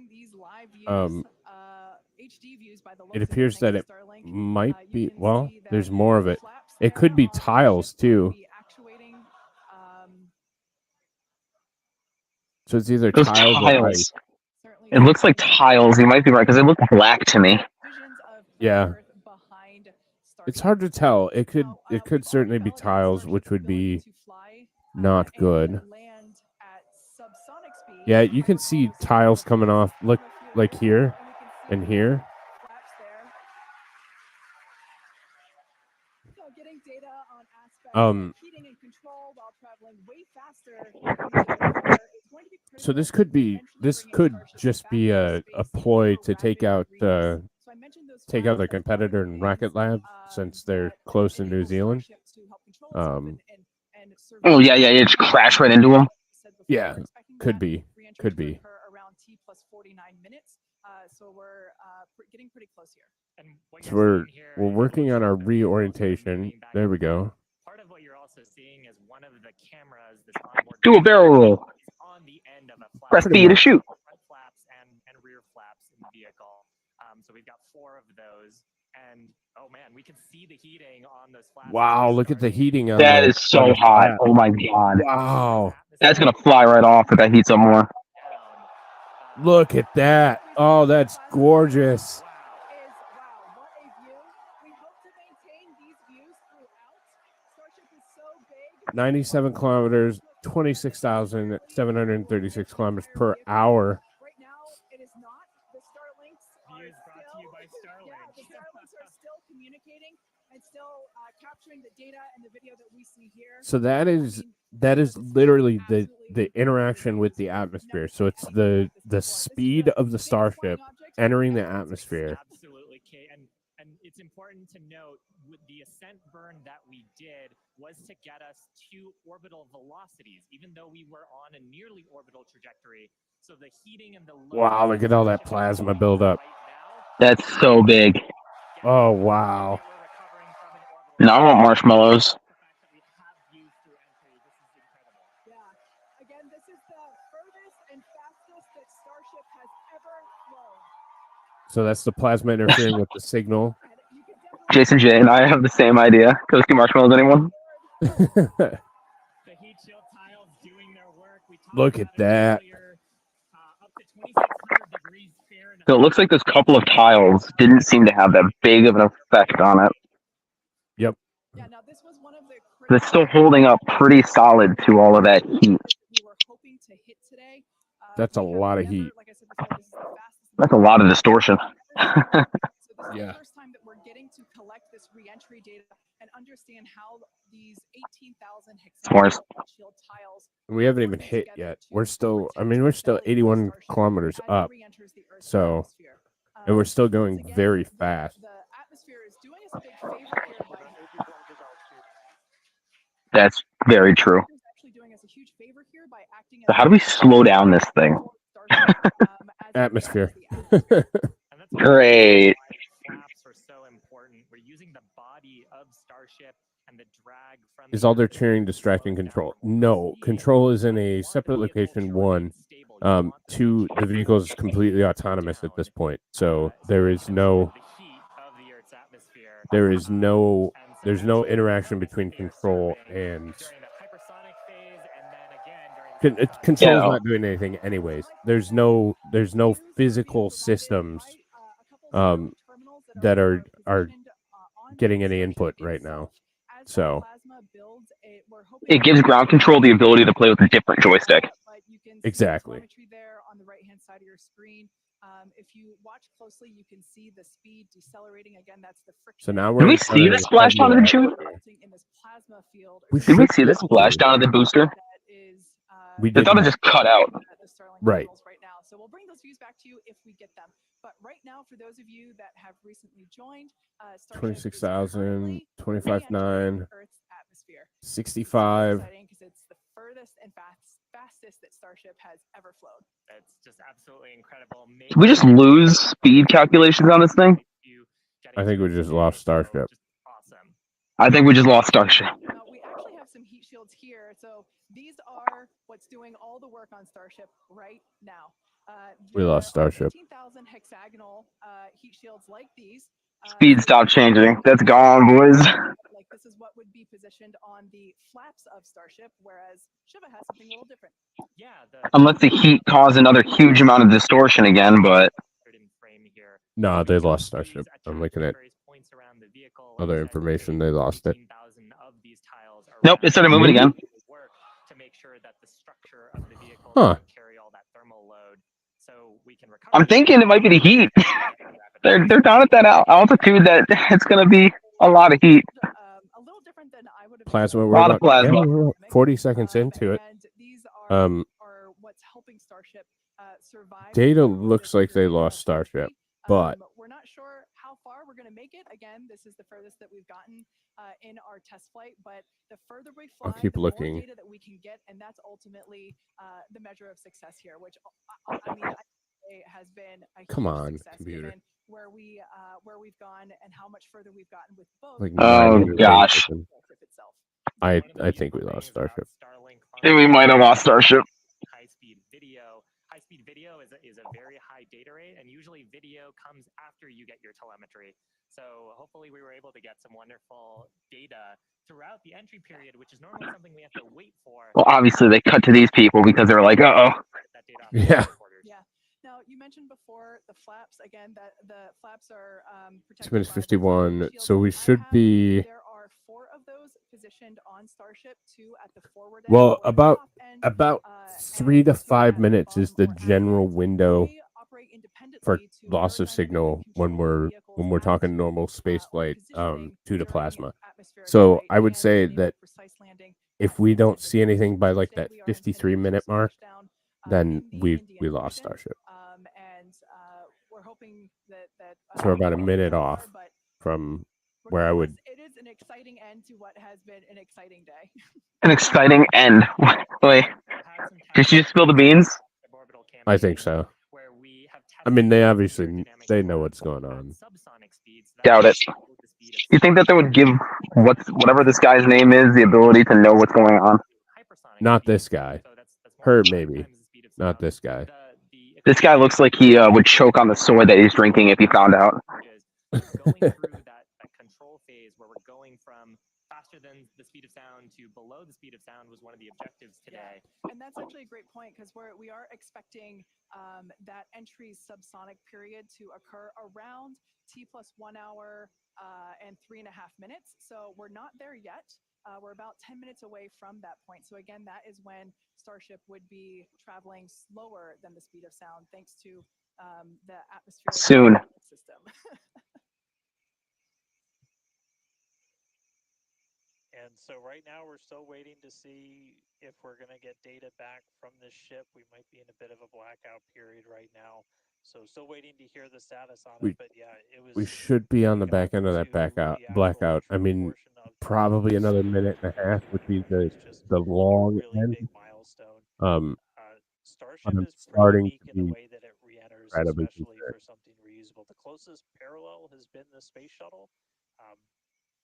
It appears that it might be. Well, there's more of it. It could be tiles too. So it's either Those tiles or ice. tiles. It looks like tiles. You might be right because they look black to me. Yeah. It's hard to tell. It could certainly be tiles, which would be not good. Yeah, you can see tiles coming off. Look, like here and here. So this could just be a ploy to take out the competitor in Rocket Lab since they're close in New Zealand. Oh yeah, it just crashed right into them. Yeah, could be. So we're getting pretty close here. So we're working on our reorientation. There we go. Part of what you're also seeing is one of the cameras that's onboard. Do a barrel roll. On the end of a flap. Press B to shoot. Front flaps and rear flaps in the vehicle. So we've got 4 of those. And oh man, we can see the heating on those flaps. Wow, look at the heating on that. Is so hot. Oh my god. Wow. That's gonna fly right off if that heats up more. Look at that. Oh, that's gorgeous. 97 kilometers, 26,736 kilometers per hour. Right now, it is not. The Starlinks are still communicating and still capturing the data and the video that we see here. So that is literally the interaction with the atmosphere. So it's the speed of the Starship entering the atmosphere. Absolutely, Kate. And it's important to note the ascent burn that we did was to get us to orbital velocities, even though we were on a nearly orbital trajectory. So the heating and the wow, look at all that plasma buildup. That's so big. Oh wow. Now I want marshmallows. Again, this is the furthest and fastest that Starship has ever flown. So that's the plasma interfering with the signal. Jason J and I have the same idea. Toasty marshmallows, anyone? Look at that. So it looks like those couple of tiles didn't seem to have that big of an effect on it. Yep. Yeah, now this was one of the But it's still holding up pretty solid to all of that heat. we were hoping to hit today. That's a lot of heat. Like I said before, this is the fastest. That's a lot of distortion. So this is Yeah. the first time that we're getting to collect this reentry data and understand how these 18,000 S'mores. shield tiles. We haven't even hit yet. We're still 81 kilometers up. So, and we're still going very fast. The atmosphere is doing us a big favor here by That's very true. actually doing us a huge favor here by acting So how do we slow down this thing? Atmosphere. Great. Flaps are so important. We're using the body of Starship and the drag from Is all their cheering distracting control? No, control is in a separate location. 1, 2, the vehicle is completely autonomous at this point. So there's no interaction between control and control is not doing anything anyways. There's no physical systems that are getting any input right now. So builds, we're hoping It gives ground control the ability to play with a different joystick. But you can see Exactly. telemetry there on the right-hand side of your screen. If you watch closely, you can see the speed decelerating. Again, that's the friction. So now Did we're we see the splashdown of the shoot? In this plasma field. We Did we should see the splashdown of the booster? That is, We I did thought it not. just cut out. the Starlink Right. terminals right now. So we'll bring those views back to you if we get them. But right now, for those of you that have recently joined, Starship 26,000, is currently 25,900, re-entering Earth's atmosphere. 65. Exciting because it's the furthest and fastest that Starship has ever flown. It's just absolutely incredible. Did we just lose speed calculations on this thing? I think we just lost Starship. Just awesome. I think we just lost Starship. Now, we actually have some heat shields here. So these are what's doing all the work on Starship right now. We lost Starship. 15,000 hexagonal heat shields like these. Speed stopped changing. That's gone, boys. Like this is what would be positioned on the flaps of Starship, whereas Shiva has something a little different. Yeah. Unless the heat caused another huge amount of distortion again, but No, they lost Starship. I'm looking at other information. They lost it. nope, it started moving again. To make sure that the structure of the vehicle Huh. can carry all that thermal load, so we can recover. I'm thinking it might be the heat. They're down at that altitude that it's gonna be a lot of heat. A little different than I would have Plasma. expected. We're Lot of about, plasma. we're 40 seconds into it. And these are what's helping Starship survive. Data through looks this like they period lost of Starship, entry. but We're not sure how far we're going to make it. Again, this is the furthest that we've gotten in our test flight. But the further we fly, I'll keep the looking. more data that we can get, and that's ultimately the measure of success here. Which I mean, has been a Come huge on, success computer. given where we've gone and how much further we've gotten with both. Like Oh, 900 gosh. open. Itself. I think we lost Starship. We might have lost Starship. High-speed video. High-speed video is a very high data rate, and usually video comes after you get your telemetry. So hopefully we were able to get some wonderful data throughout the entry period, which is normally something we have to wait for. Well, obviously they cut to these people because they're like, uh-oh. That data off Yeah. the recorders. Yeah. Now you mentioned before the flaps again that the flaps are 2 protected minutes by 51. shields So we that I should have. be. There are 4 of those positioned on Starship, 2 at the forward end. Well, four at the about top end, about and 3 to 2 5 at the minutes is the bottom or general ascent. window They operate independently for to loss of aerodynamically signal when control the we're vehicle's talking attitude, normal space or flight positioning to the during plasma. atmospheric So flight I would and say enable that precise landing if at we don't specific see anything locations. by like Today that we are intending 53-minute to mark, splashdown, then in the we Indian lost Ocean. Starship. And we're hoping that So we're about a we don't minute get off far, but from where I would. it is an exciting end to what has been an exciting day. An exciting end. Wait, did you just spill the beans? I think so. I mean, they obviously they know what's going on. Doubt it. You think that they would give whatever this guy's name is the ability to know what's going on? Not this guy. Her maybe. Not this guy. This guy looks like he would choke on the soy that he's drinking if he found out. Going through that control phase where we're going from faster than the speed of sound to below the speed of sound was one of the objectives today. And that's actually a great point because we are expecting that entry subsonic period to occur around T+1 hour and 3.5 minutes. So we're not there yet. We're about 10 minutes away from that point. So again, that is when Starship would be traveling slower than the speed of sound, thanks to the atmospheric Soon. system. And so right now we're still waiting to see if we're going to get data back from this ship. We might be in a bit of a blackout period right now. So still waiting to hear the status on it. But yeah, it was. We should be on the back end of that blackout. I mean, probably another minute and a half would be the long end. Starship I'm is pretty starting unique to in the be way that it re-enters, incredibly especially concerned. for something reusable. The closest parallel has been the space shuttle.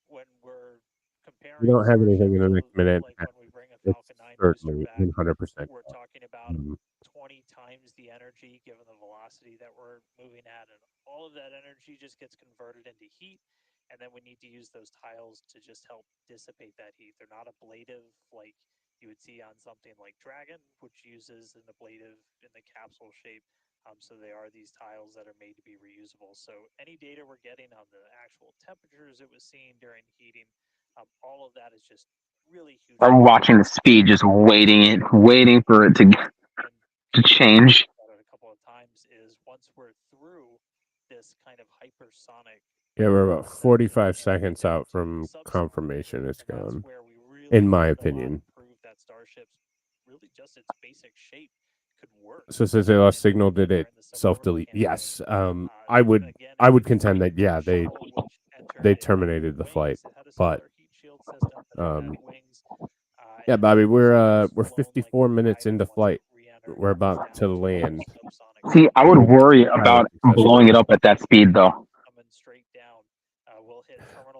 When we're comparing, We don't have anything in the next minute. like when we bring a It's Falcon 9 booster certainly back, 100%. we're talking about 20 times the energy given the velocity that we're moving at, and all of that energy just gets converted into heat, and then we need to use those tiles to just help dissipate that heat. They're not ablative like you would see on something like Dragon, which uses an ablative in the capsule shape. So they are these tiles that are made to be reusable. So any data we're getting on the actual temperatures it was seeing during heating, all of that is just really huge. I'm watching the speed, just waiting for it to change. A couple of times is once we're through this kind of hypersonic. Yeah, we're about 45 seconds out from confirmation. It's gone, in my opinion. Prove that Starship's really just its basic shape could work. So since they lost signal, did it self-delete? Yes. I would contend that yeah, they terminated the flight, but yeah, Bobby, we're 54 minutes into flight. We're about to land. See, I would worry about blowing it up at that speed, though.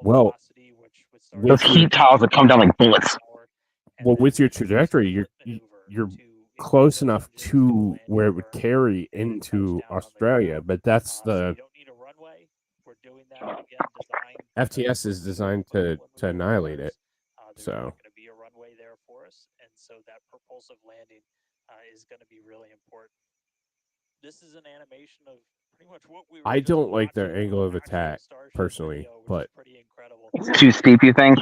Well, Those heat tiles that come down like bullets. Well, with your trajectory, you're close enough to where it would carry into Australia, but that's the FTS is designed to annihilate it. So going to be a runway there for us, and so that propulsive landing is going to be really important. This is an animation of pretty much what we were I don't like their angle of attack personally, but It's too steep, you think?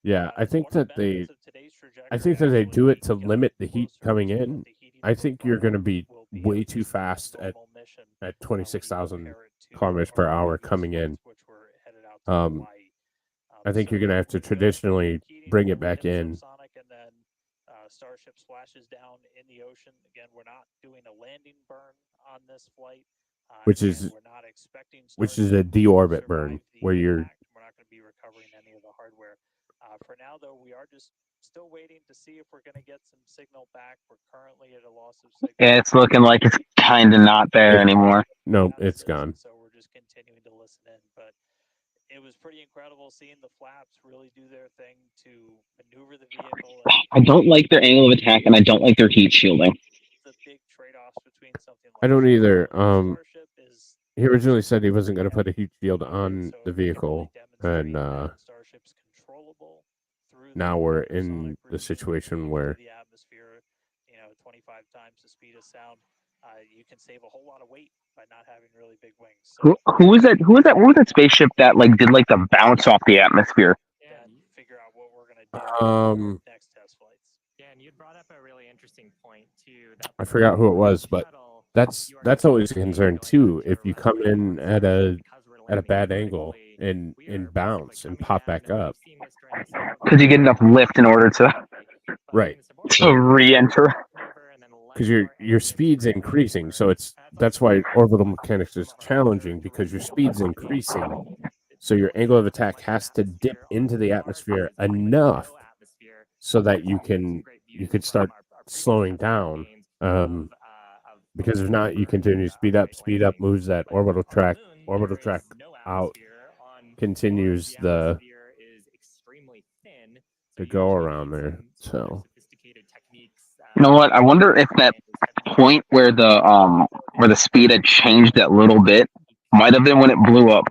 yeah, I think that they do it to limit the heat coming in. I think you're going to be way too fast at 26,000 kilometers per hour coming in. I think you're going to have to traditionally bring it back in. Starship splashes down in the ocean. Again, we're not doing a landing burn on this flight, which is a deorbit burn where you're not going to be recovering any of the hardware. For now, though, we are just still waiting to see if we're going to get some signal back. We're currently at a loss of signal. Yeah, it's looking like it's kind of not there anymore. No, it's gone. So we're just continuing to listen in, but it was pretty incredible seeing the flaps really do their thing to maneuver the vehicle. I don't like their angle of attack, and I don't like their heat shielding. The big trade-offs between something like I don't either. Starship is he originally said he wasn't going to put a heat shield on the vehicle, and Starship's controllable through now we're in the situation where the atmosphere, 25 times the speed of sound. You can save a whole lot of weight by not having really big wings. So, Who was that? What was that spaceship that did the bounce off the atmosphere? And figure out what we're gonna do next test flights. Yeah, and you brought up a really interesting point too. I forgot who it was, but that's always a concern too. If you come in at a bad angle and bounce and pop back up, because you get enough lift in order to re-enter. Because your speed's increasing, so that's why orbital mechanics is challenging, because your speed's increasing, so your angle of attack has to dip into the atmosphere enough so that you could start slowing down. Because if not, you continue to speed up, moves that orbital track out, continues to go around there. So you know what? I wonder if that point where the speed had changed that little bit might have been when it blew up.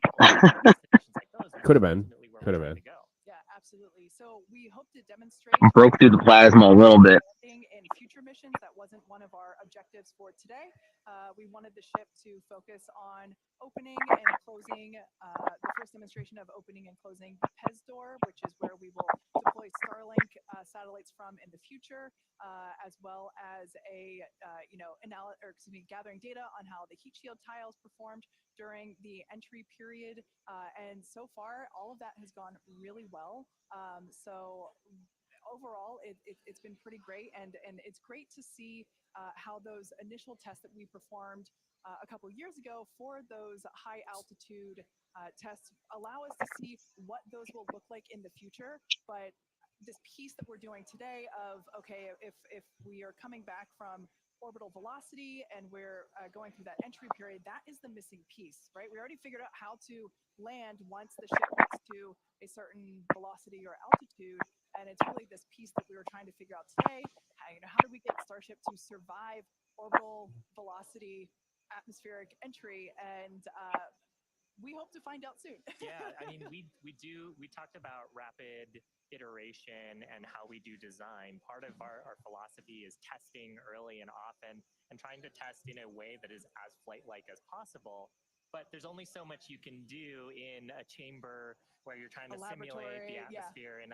Could have been. Yeah, absolutely. So we hope to demonstrate Broke through the plasma a little bit. in future missions. That wasn't one of our objectives for today. We wanted the ship to focus on opening and closing the first demonstration of opening and closing the PES door, which is where we will deploy Starlink satellites from in the future, as well as gathering data on how the heat shield tiles performed during the entry period. And so far, all of that has gone really well. So overall, it's been pretty great, and it's great to see how those initial tests that we performed a couple years ago for those high altitude tests allow us to see what those will look like in the future. But this piece that we're doing today of, okay, if we are coming back from orbital velocity and we're going through that entry period, that is the missing piece, right? We already figured out how to land once the ship gets to a certain velocity or altitude, and it's really this piece that we were trying to figure out today. How do we get Starship to survive orbital velocity, atmospheric entry? And we hope to find out soon. Yeah, I mean, we talked about rapid iteration and how we do design. Part of our philosophy is testing early and often and trying to test in a way that is as flight-like as possible. but there's only so much you can do in a chamber where you're trying to simulate the atmosphere and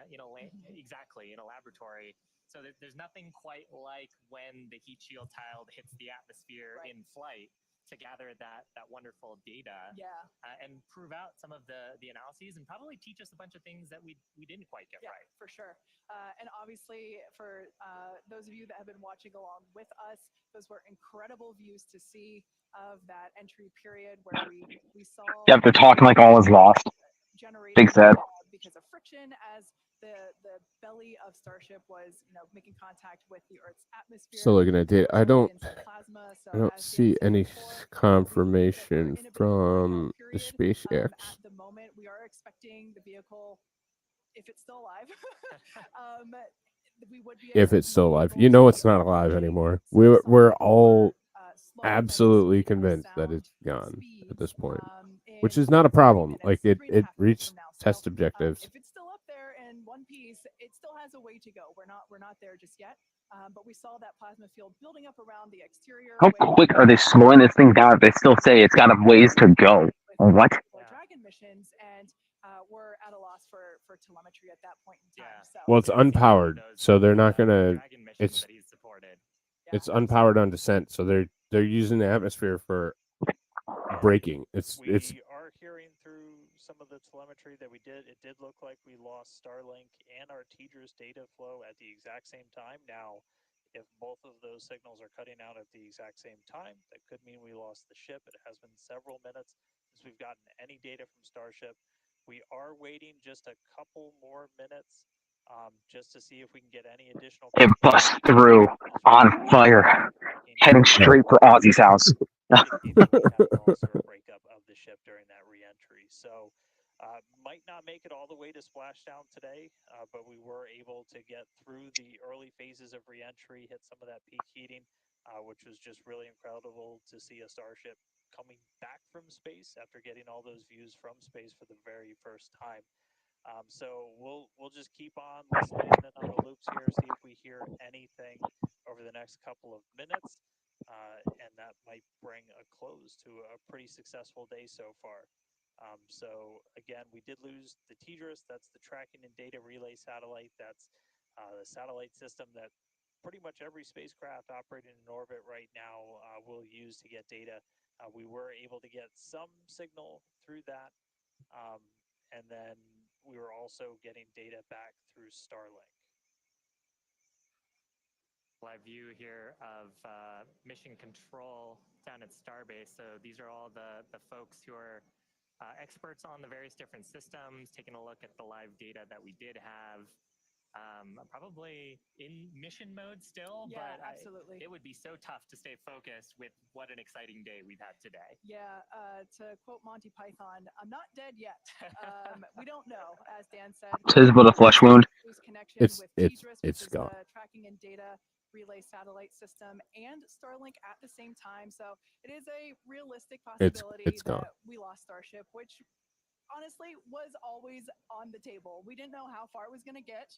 exactly in a laboratory. So there's nothing quite like when the heat shield tile hits the atmosphere in flight to gather that wonderful data and prove out some of the analyses and probably teach us a bunch of things that we didn't quite get right. For sure. And obviously, for those of you that have been watching along with us, those were incredible views to see of that entry period where we saw. Yep, they're talking like all is lost. Big sad. Because of friction, as the belly of Starship was, making contact with the Earth's atmosphere. Still looking at data. I don't see any confirmation from the SpaceX. At the moment, we are expecting the vehicle, if it's still alive, we would be. If it's still alive, it's not alive anymore. We're all absolutely convinced that it's gone at this point, which is not a problem. Like it reached test objectives. If it's still up there in one piece, it still has a way to go. We're not there just yet. But we saw that plasma field building up around the exterior. How quick are they slowing this thing down if they still say it's got a ways to go? What? Dragon missions, and we're at a loss for telemetry at that point in time. So. Well, it's unpowered, so they're not gonna. It's unpowered on descent, so they're using the atmosphere for braking. We are hearing through some of the telemetry that we did. It did look like we lost Starlink and our TDRS data flow at the exact same time. Now, if both of those signals are cutting out at the exact same time, that could mean we lost the ship. It has been several minutes since we've gotten any data from Starship. We are waiting just a couple more minutes just to see if we can get any additional. It busts through on fire, heading straight for Ozzy's house. Also a breakup of the ship during that reentry. So might not make it all the way to splashdown today, but we were able to get through the early phases of reentry, hit some of that peak heating, which was just really incredible to see a Starship coming back from space after getting all those views from space for the very first time. So we'll just keep on listening on the loops here, see if we hear anything over the next couple of minutes, and that might bring a close to a pretty successful day so far. So again, we did lose the TDRS. That's the tracking and data relay satellite. That's the satellite system that pretty much every spacecraft operating in orbit right now will use to get data. We were able to get some signal through that, and then we were also getting data back through Starlink. Live view here of mission control down at Starbase. So these are all the folks who are experts on the various different systems, taking a look at the live data that we did have. Probably in mission mode still, but absolutely. It would be so tough to stay focused with what an exciting day we've had today. Yeah, to quote Monty Python, I'm not dead yet. We don't know, as Dan said. Tis but a flesh wound. It's gone. The tracking and data relay satellite system and Starlink at the same time. So it is a realistic possibility it's gone. that we lost Starship, which honestly was always on the table. We didn't know how far it was going to get.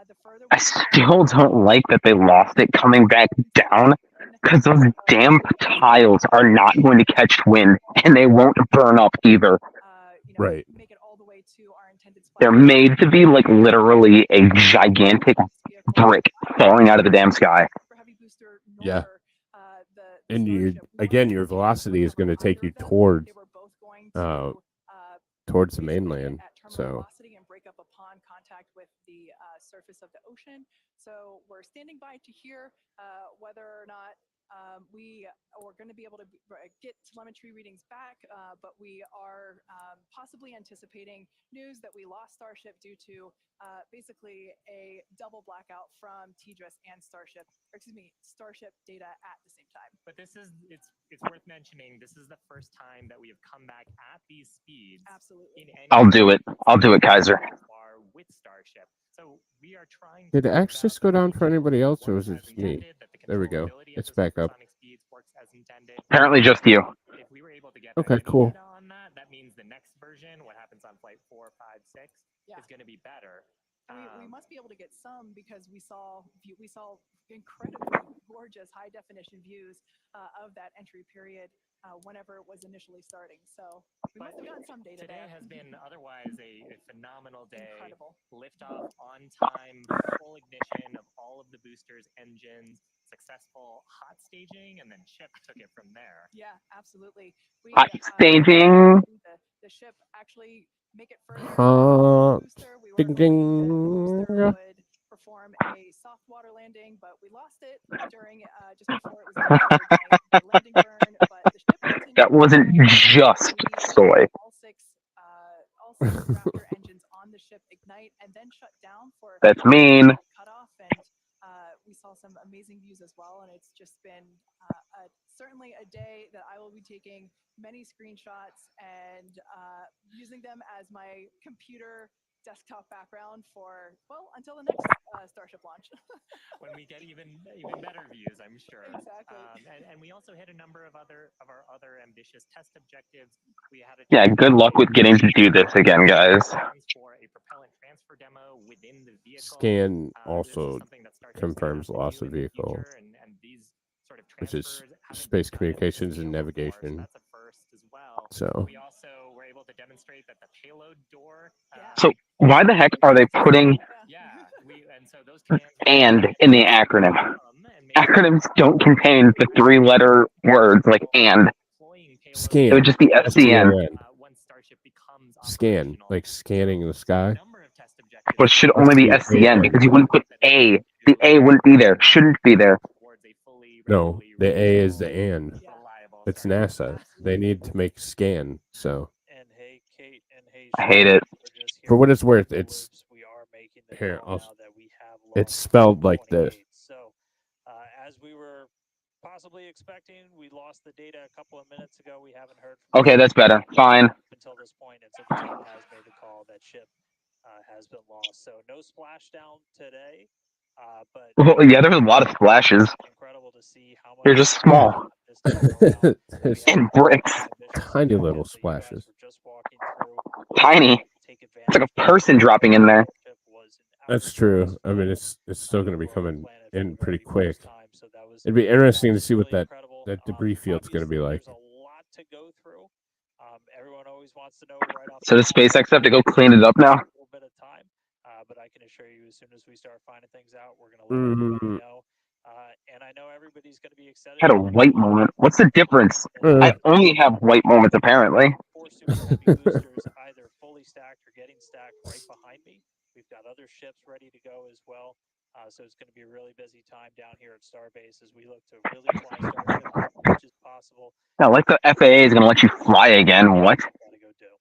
The further I still don't like that they lost it coming back down, because those damn tiles are not going to catch wind, and they won't burn up either. Right. Make it all the way to our intended spot. They're made to be like literally a gigantic brick falling out of the damn sky. Yeah. And your velocity is going to take you towards the mainland. So and break up upon contact with the surface of the ocean. So we're standing by to hear whether or not we are going to be able to get telemetry readings back, but we are possibly anticipating news that we lost Starship due to basically a double blackout from TDRS and Starship data at the same time. But it's worth mentioning, this is the first time that we have come back at these speeds. Absolutely. I'll do it, Kaiser. With Starship. So we are trying. Did X just go down for anybody else, or was it just me? There we go. It's back up. Apparently just you. If we were able to get okay, cool. On that means the next version, what happens on flight 4, 5, 6, is going to be better. We must be able to get some, because we saw incredibly gorgeous high definition views of that entry period whenever it was initially starting. So we must have gotten some data Today there. has been otherwise a phenomenal day. Incredible. Liftoff on time, full ignition of all of the boosters, engines, successful hot staging, and then ship took it from there. Yeah, absolutely. We Hot staging. the ship actually make it further. Hot Booster. We were ding, hoping that the booster ding. would perform a soft water landing, but we lost it during just before it was about to ignite the landing burn. But the ship continued That wasn't to just we soy. all six Raptor engines on the ship ignite and then shut down for That's mean. cutoff, and we saw some amazing views as well. And it's just been certainly a day that I will be taking many screenshots and using them as my computer desktop background for, well, until the next Starship launch. When we get even better views, I'm sure. Exactly. And we also hit a number of our other ambitious test objectives. We had a Yeah, good luck with getting to do this again, guys. plans for a propellant transfer demo within the vehicle. Scan This is also something that Starship's confirms gonna have loss to of do in the vehicle, future, and these sort of which is transfers haven't space been done at this communications and scale before, so navigation. that's a first as well. So We also were able to demonstrate that the payload door. So why the heck are they putting And so those commands "and" in the acronym? Acronyms don't contain the three-letter words like "and." scan. It would just be SCN. once Starship becomes Scan, like scanning the sky. But it should only be SCN because you wouldn't put A. The A wouldn't be there. Shouldn't be there. No, the A is the and. It's NASA. They need to make scan. So And hey, Kate, and hey, I hate it. we're just here for what with it's worth, the it's loops. We are making the here. call now that we have It's launched spelled like this. 28. So, as we were possibly expecting, we lost the data a couple of minutes ago. We haven't heard from Okay, that's better. Fine. up until this point, and so the team has made the call that ship has been lost. So no splashdown today, but Well, yeah, there's a lot of splashes. incredible to see how much They're just small. this time around. There's And bricks. tiny little splashes. Just walking through, Tiny. take It's like advantage a person dropping in there. That's true. I mean, it's still going to be coming in pretty quick. It'd be interesting to see what that debris field's going to be like. There's a lot to go through. Everyone always wants to know right off. So does SpaceX have to go clean it up now? A little bit of time, but I can assure you, as soon as we start finding things out, we're going to let everybody know. And I know everybody's going to be excited. Had a white moment. What's the difference? I only have white moments apparently. 4 Super Heavy boosters either fully stacked or getting stacked right behind me. We've got other ships ready to go as well. So it's going to be a really busy time down here at Starbase as we look to really fly Starship as much as possible. Yeah, like the FAA is going to let you fly again. What? Gotta go do.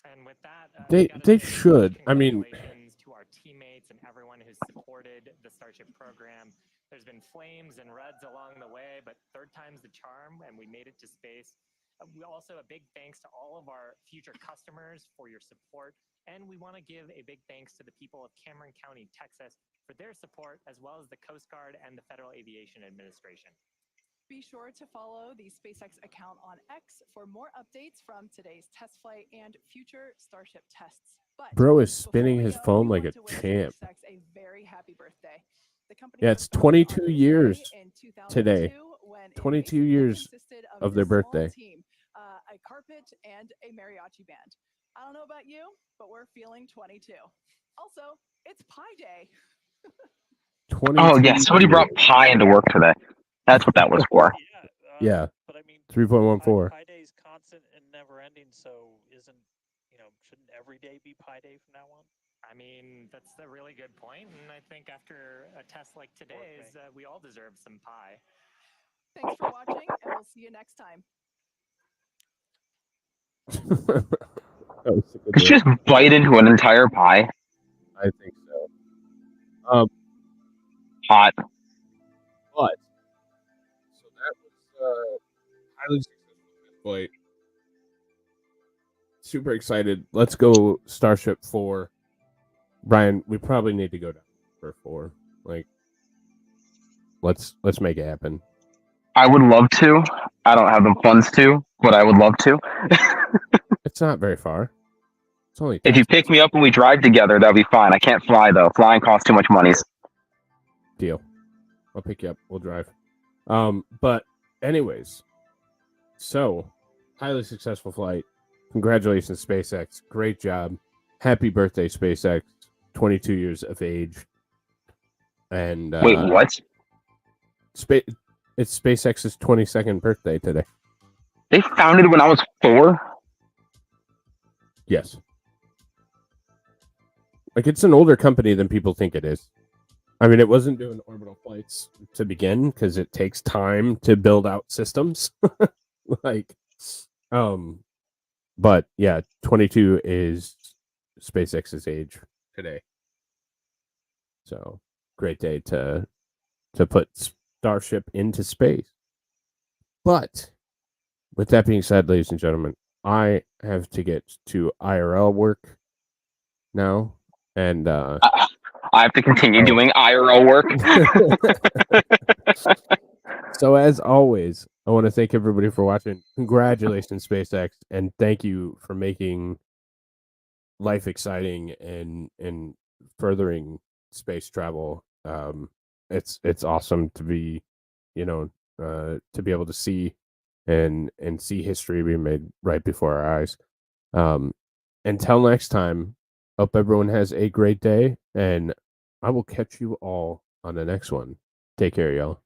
And with that, They should. I mean, congratulations to our teammates and everyone who's supported the Starship program. There's been flames and reds along the way, but third time's the charm, and we made it to space. We also a big thanks to all of our future customers for your support, and we want to give a big thanks to the people of Cameron County, Texas, for their support, as well as the Coast Guard and the Federal Aviation Administration. Be sure to follow the SpaceX account on X for more updates from today's test flight and future Starship tests. But bro is spinning before we his go, phone we like a want to wish champ. SpaceX a very happy birthday. The company Yeah, was it's founded 22 on this years day in 2002 today. when it 22 basically years consisted of this their small birthday. team, a carpet and a mariachi band. I don't know about you, but we're feeling 22. Also, it's Pi Day. 22 Oh yeah, somebody brought pie into work today. That's what that was for. Yeah, But I mean, 3.14. Pi Day is constant and never ending, so shouldn't every day be Pi Day from now on? I mean, that's a really good point, and I think after a test like today's, we all deserve some pie. Thanks for watching, and we'll see you next time. Did you just bite into an entire pie? I think so. Hot. But so that was highly successful flight. Super excited. Let's go Starship 4. Brian, we probably need to go down for 4. Like, let's make it happen. I would love to. I don't have the funds to, but I would love to. It's not very far. It's only If you pick me up and we drive together, that'd be fine. I can't fly though. Flying costs too much money. Deal. I'll pick you up. We'll drive. But anyways, So, highly successful flight. Congratulations, SpaceX. Great job. Happy birthday, SpaceX. 22 years of age. And Wait, what? It's SpaceX's 22nd birthday today. They founded when I was 4? Yes. Like, it's an older company than people think it is. I mean, it wasn't doing orbital flights to begin because it takes time to build out systems. But yeah, 22 is SpaceX's age today. So great day to put Starship into space. But with that being said, ladies and gentlemen, I have to get to IRL work now, and I have to continue doing IRL work. So as always, I want to thank everybody for watching. Congratulations, SpaceX, and thank you for making life exciting and furthering space travel. It's awesome to be, to be able to see and see history being made right before our eyes. Until next time, hope everyone has a great day, and I will catch you all on the next one. Take care, y'all.